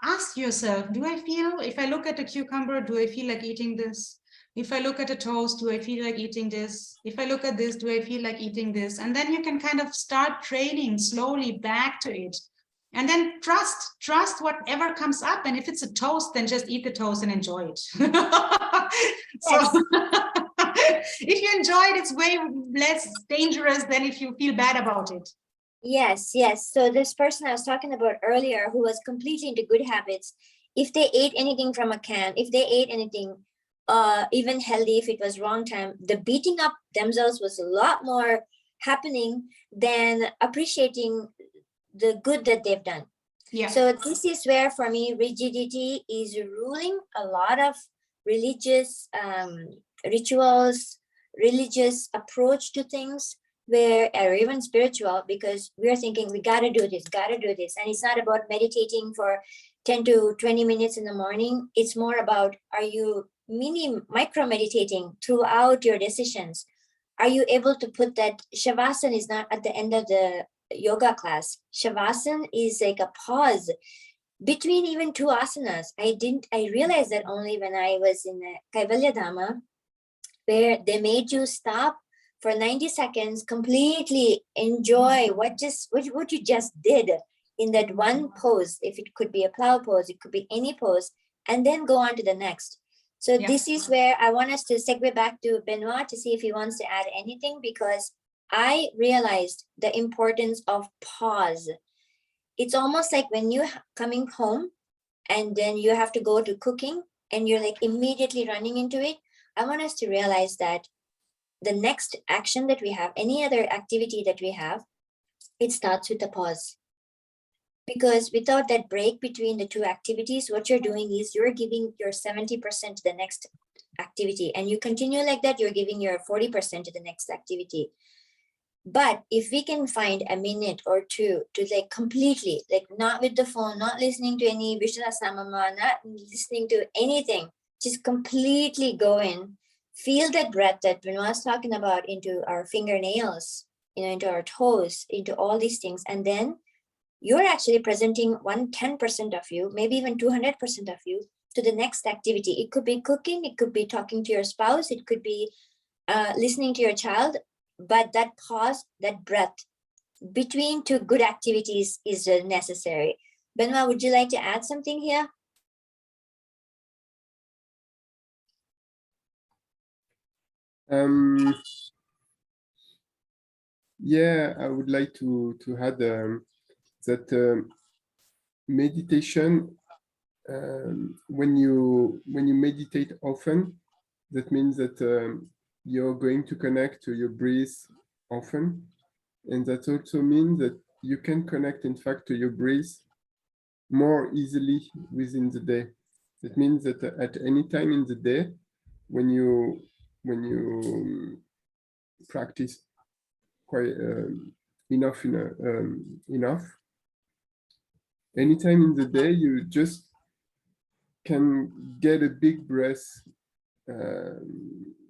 ask yourself, do I feel, if I look at a cucumber, do I feel like eating this? If I look at a toast, do I feel like eating this? If I look at this, do I feel like eating this? And then you can kind of start training slowly back to it. And then trust whatever comes up. And if it's a toast, then just eat the toast and enjoy it. So if you enjoy it, it's way less dangerous than if you feel bad about it. Yes, yes. So this person I was talking about earlier who was completely into good habits, if they ate anything from a can, if they ate anything even healthy, if it was wrong time, the beating up themselves was a lot more happening than appreciating the good that they've done. Yeah. So this is where for me rigidity is ruling a lot of religious rituals, religious approach to things, where or even spiritual, because we're thinking we gotta do this, and it's not about meditating for 10 to 20 minutes in the morning. It's more about, are you micro meditating throughout your decisions? Are you able to put that shavasana is not at the end of the yoga class. Shavasana is like a pause between even two asanas. I realized that only when I was in the Kaivalya Dhamma, where they made you stop for 90 seconds, completely enjoy what you just did in that one pose. If it could be a plow pose, it could be any pose, and then go on to the next. So Yeah. this is where I want us to segue back to Benoit to see if he wants to add anything, because I realized the importance of pause. It's almost like when you're coming home and then you have to go to cooking and you're like immediately running into it. I want us to realize that the next action that we have, any other activity that we have, it starts with a pause. Because without that break between the two activities, what you're doing is you're giving your 70% to the next activity, and you continue like that, you're giving your 40% to the next activity. But if we can find a minute or two to like completely, like not with the phone, not listening to any Vishnu Samama, not listening to anything, just completely go in, feel that breath that Benoit was talking about into our fingernails, into our toes, into all these things. And then you're actually presenting 110% of you, maybe even 200% of you to the next activity. It could be cooking, it could be talking to your spouse, it could be listening to your child, but that pause, that breath between two good activities is necessary. Benoit, would you like to add something here? Yeah, I would like to add that meditation, when you meditate often, that means that you're going to connect to your breath often, and that also means that you can connect, in fact, to your breath more easily within the day. That means that at any time in the day, when you practice quite enough, anytime in the day, you just can get a big breath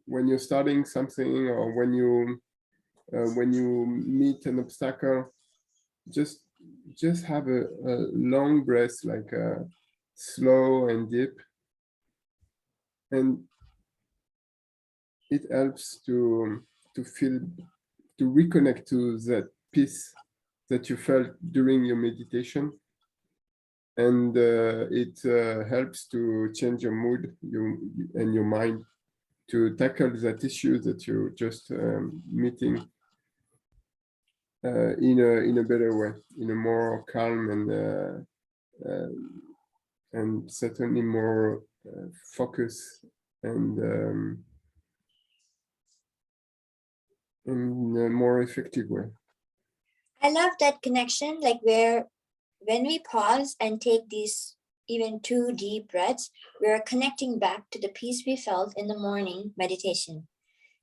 when you're starting something, or when you meet an obstacle. Just have a long breath, like slow and deep, and it helps to feel, to reconnect to that peace that you felt during your meditation. And it helps to change your mood and your mind, to tackle that issue that you're just meeting in a better way, in a more calm and certainly more focus and in a more effective way. I love that connection, like where when we pause and take these even 2 deep breaths, we are connecting back to the peace we felt in the morning meditation.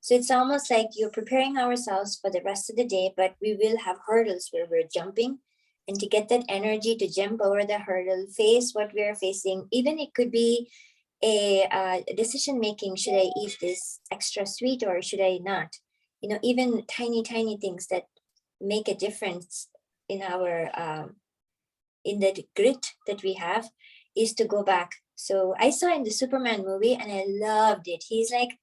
So it's almost like you're preparing ourselves for the rest of the day, but we will have hurdles where we're jumping. And to get that energy to jump over the hurdle, face what we're facing, even it could be a decision making, should I eat this extra sweet or should I not? You know, even tiny things that make a difference in our in the grit that we have is to go back. So I saw in the Superman movie and I loved it. He's like,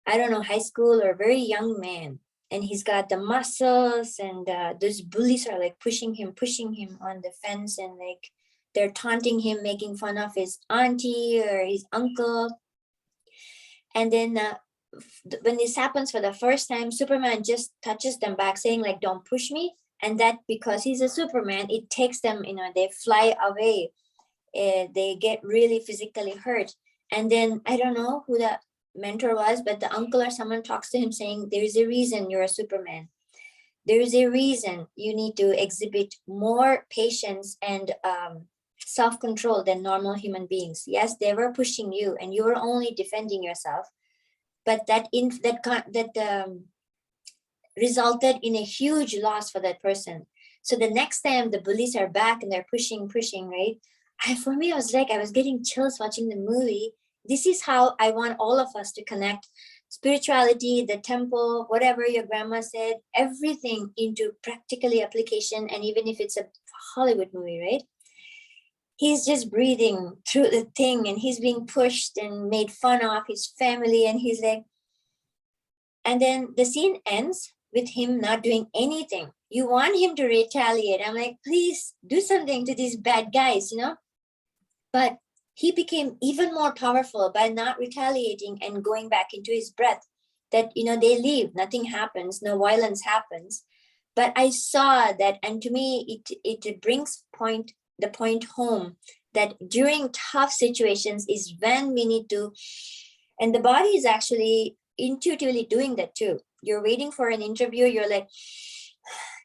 I don't know, high school or very young man, and he's got the muscles, and those bullies are like pushing him on the fence, and like they're taunting him, making fun of his auntie or his uncle. And then when this happens for the first time, Superman just touches them back, saying like, don't push me. And that, because he's a Superman, it takes them, you know, they fly away. They get really physically hurt. And then I don't know who the mentor was, but the uncle or someone talks to him saying, there is a reason you're a Superman. There is a reason you need to exhibit more patience and self-control than normal human beings. Yes, they were pushing you and you were only defending yourself, but that resulted in a huge loss for that person. So the next time the bullies are back and they're pushing, right? For me, I was like, I was getting chills watching the movie. This is how I want all of us to connect spirituality, the temple, whatever your grandma said, everything into practically application. And even if it's a Hollywood movie, right? He's just breathing through the thing and he's being pushed and made fun of, his family. And he's like, and then the scene ends with him not doing anything. You want him to retaliate. I'm like, please do something to these bad guys, you know? But he became even more powerful by not retaliating and going back into his breath. That, you know, they leave, nothing happens, no violence happens. But I saw that, and to me, it brings the point home that during tough situations is when we need to, and the body is actually intuitively doing that too. You're waiting for an interview, you're like,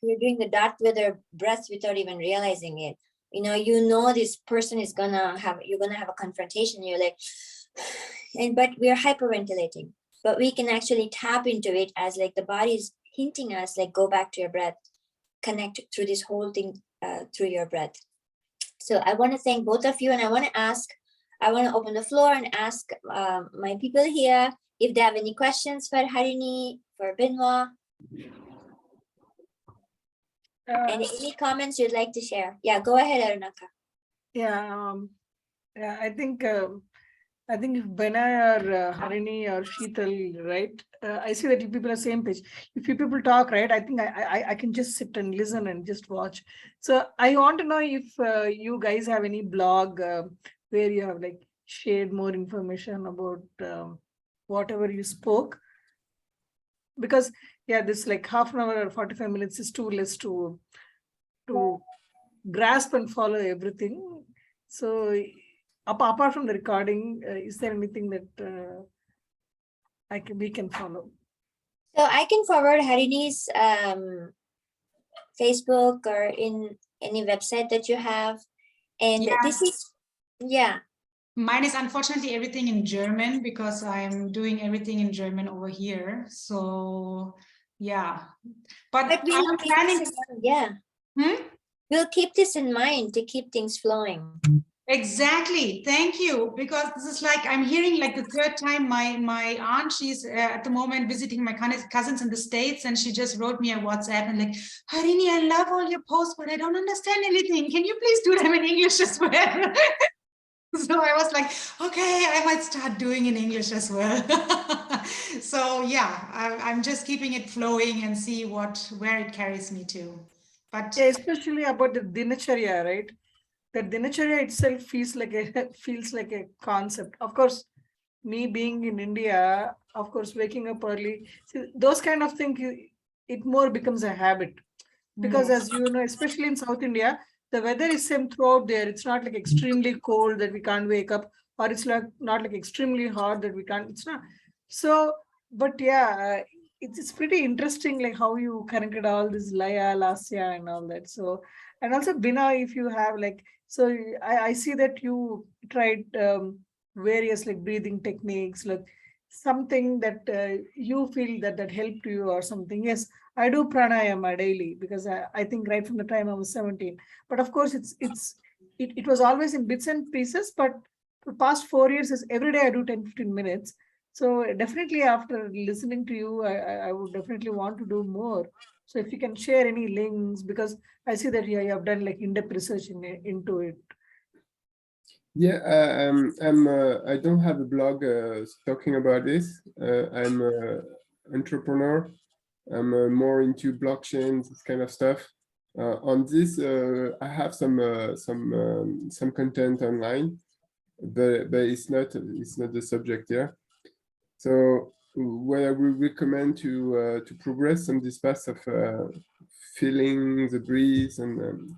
you're doing the Darth Vader breath without even realizing it. You know this person is you're gonna have a confrontation. You're like, but we're hyperventilating. But we can actually tap into it as like the body is hinting us, like, go back to your breath, connect through this whole thing through your breath. So I want to thank both of you, and I want to open the floor and ask my people here if they have any questions for Harini, for Benoit. Any comments you'd like to share? Yeah, go ahead, Arunaka. Yeah, I think if Benay or Harini or Sheetal, right? I see that you people are same page. If you people talk, right? I think I can just sit and listen and just watch. So I want to know if you guys have any blog where you have like shared more information about whatever you spoke. Because yeah, this like half an hour or 45 minutes is too less to grasp and follow everything. So apart from the recording, is there anything that we can follow? So I can forward Harini's Facebook or in any website that you have. And this is, yeah. Mine is unfortunately everything in German because I'm doing everything in German over here. So yeah, but I'm planning. Yeah. We'll keep this in mind to keep things flowing. Exactly. Thank you. Because this is like, I'm hearing like the third time my aunt, she's at the moment visiting my cousins in the States, and she just wrote me a WhatsApp and like, Harini, I love all your posts, but I don't understand anything. Can you please do them in English as well? So I was like, okay, I might start doing in English as well. So yeah, I'm just keeping it flowing and see where it carries me to. But yeah, especially about the dinacharya, right? That dinacharya itself feels like a concept. Of course, me being in India, of course, waking up early, see, those kind of things, it more becomes a habit. Because as you know, especially in South India, the weather is same throughout there. It's not like extremely cold that we can't wake up, or it's like not like extremely hard that we can't, it's not. So, but yeah, it's pretty interesting, like how you connected all this Laya, Lasya and all that. So, and also Bina, if you have like, so I see that you tried various like breathing techniques, like something that you feel that helped you or something. Yes, I do pranayama daily because I think right from the time I was 17. But of course, it was always in bits and pieces. But the past 4 years is every day I do 10-15 minutes. So definitely after listening to you, I would definitely want to do more. So if you can share any links, because I see that you have done like in-depth research into it. Yeah, I don't have a blog talking about this. I'm an entrepreneur. I'm more into blockchain, this kind of stuff. On this, I have some content online, but it's not the subject here. So what I would recommend to progress on this path of feeling the breeze and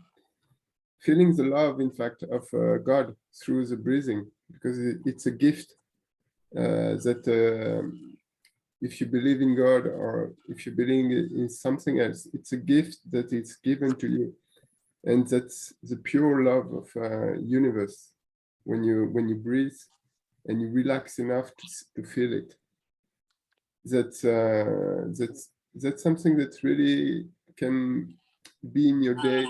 feeling the love, in fact, of God through the breathing, because it's a gift that if you believe in God or if you believe in something else, it's a gift that is given to you, and that's the pure love of universe. When you breathe and you relax enough to feel it, that's something that really can be in your day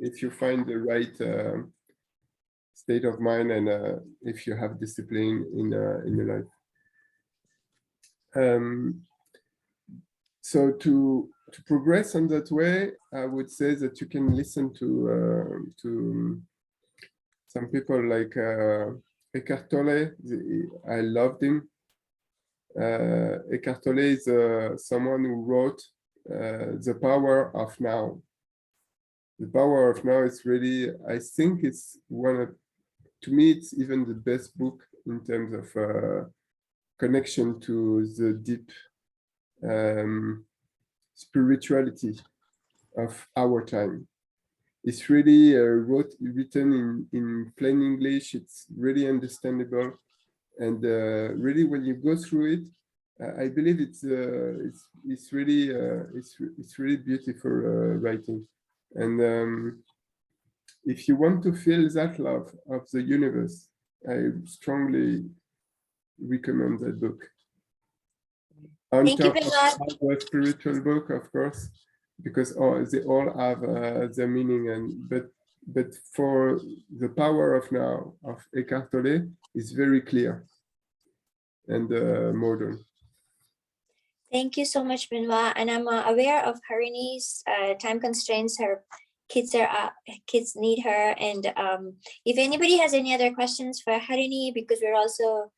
if you find the right state of mind and if you have discipline in your life. So to progress on that way, I would say that you can listen to some people like Eckhart Tolle. I loved him. Eckhart Tolle is someone who wrote The Power of Now. The Power of Now is really, I think it's to me, it's even the best book in terms of connection to the deep spirituality of our time. It's really written in plain English. It's really understandable, and really, when you go through it, I believe it's really beautiful writing. And if you want to feel that love of the universe, I strongly recommend that book. On Thank you, top Benoit. of a spiritual book, of course, because they all have their meaning, but for the Power of Now of Eckhart Tolle is very clear and modern. Thank you so much, Benoit. And I'm aware of Harini's time constraints. Her kids need her. And if anybody has any other questions for Harini, because we're also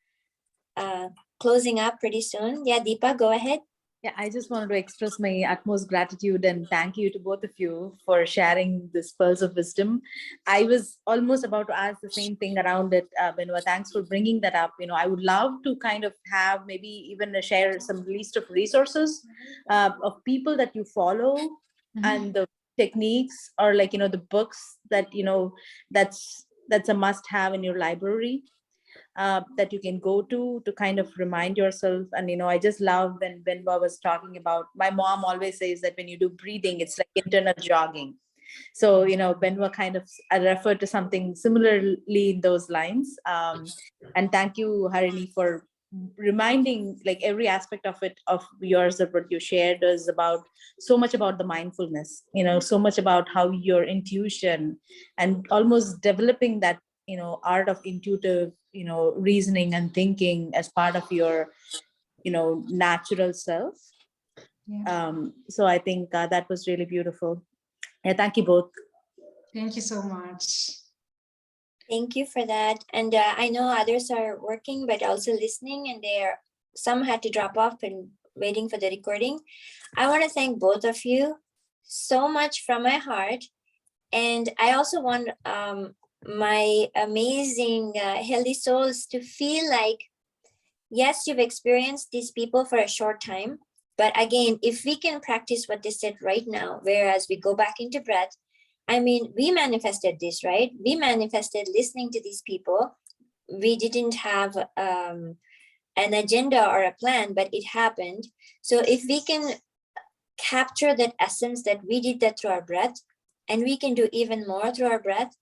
closing up pretty soon. Yeah, Deepa, go ahead. Yeah, I just wanted to express my utmost gratitude and thank you to both of you for sharing this pearls of wisdom. I was almost about to ask the same thing around it, Benoit. Thanks for bringing that up. I would love to kind of have maybe even share some list of resources of people that you follow and the techniques or the books that, that's a must have in your library. That you can go to kind of remind yourself. And I just love when Benoit was talking about, my mom always says that when you do breathing, it's like internal jogging. So Benoit kind of referred to something similarly in those lines. And thank you, Harini, for reminding like every aspect of it, of yours, of what you shared is about so much about the mindfulness, so much about how your intuition and almost developing that art of intuitive reasoning and thinking as part of your natural self. So I think that was really beautiful. Yeah, thank you both. Thank you so much. Thank you for that. And I know others are working but also listening, and some had to drop off and waiting for the recording. I want to thank both of you so much from my heart. And I also want my amazing healthy souls to feel like, yes, you've experienced these people for a short time, but again, if we can practice what they said right now, whereas we go back into breath, I mean, we manifested this, right? We manifested listening to these people, we didn't have an agenda or a plan, but it happened. So if we can capture that essence that we did that through our breath, and we can do even more through our breath,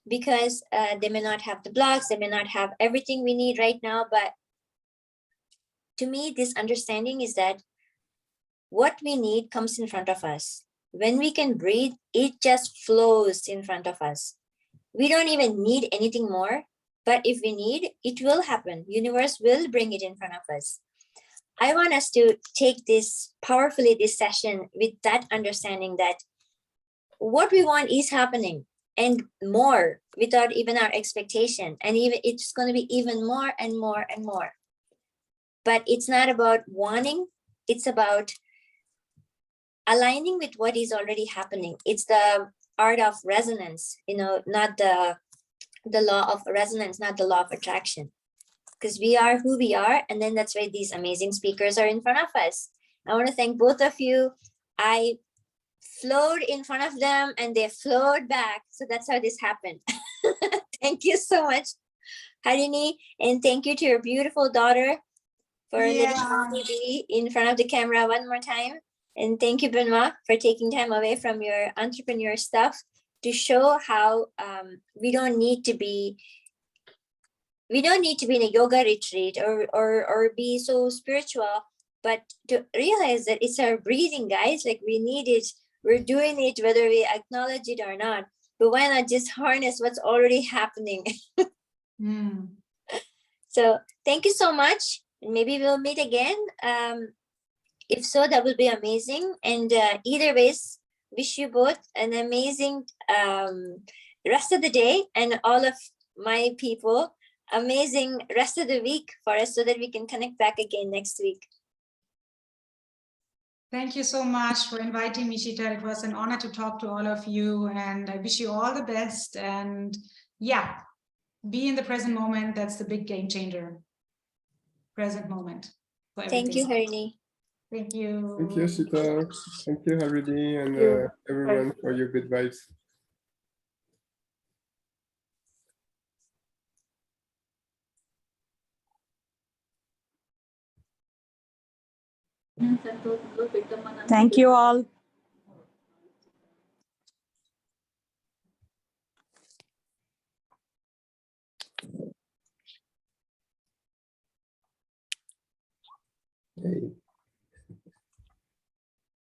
because they may not have the blocks, they may not have everything we need right now, but to me, this understanding is that what we need comes in front of us. When we can breathe, it just flows in front of us. We don't even need anything more, but if we need, it will happen. Universe will bring it in front of us. I want us to take this powerfully, this session, with that understanding that what we want is happening, and more, without even our expectation. And even it's going to be even more and more and more. But it's not about wanting, it's about aligning with what is already happening. It's the art of resonance, not the law of resonance, not the law of attraction. Because we are who we are, and then that's why these amazing speakers are in front of us. I want to thank both of you. I flowed in front of them and they flowed back. So that's how this happened. Thank you so much, Harini, and thank you to your beautiful daughter for letting me be in front of the camera one more time. And thank you, Benoit, for taking time away from your entrepreneur stuff to show how we don't need to be in a yoga retreat or be so spiritual, but to realize that it's our breathing, guys. Like, we need it. We're doing it whether we acknowledge it or not. But why not just harness what's already happening? So thank you so much. Maybe we'll meet again. If so, that would be amazing. And either ways, wish you both an amazing rest of the day, and all of my people amazing rest of the week for us, so that we can connect back again next week. Thank you so much for inviting me, Sheetal. It was an honor to talk to all of you, and I wish you all the best. And yeah, be in the present moment. That's the big game changer. Present moment. Thank you, Harini. Thank you. Thank you, Sheetal. Thank you, Harini, and everyone for your good vibes. Thank you all. Hey.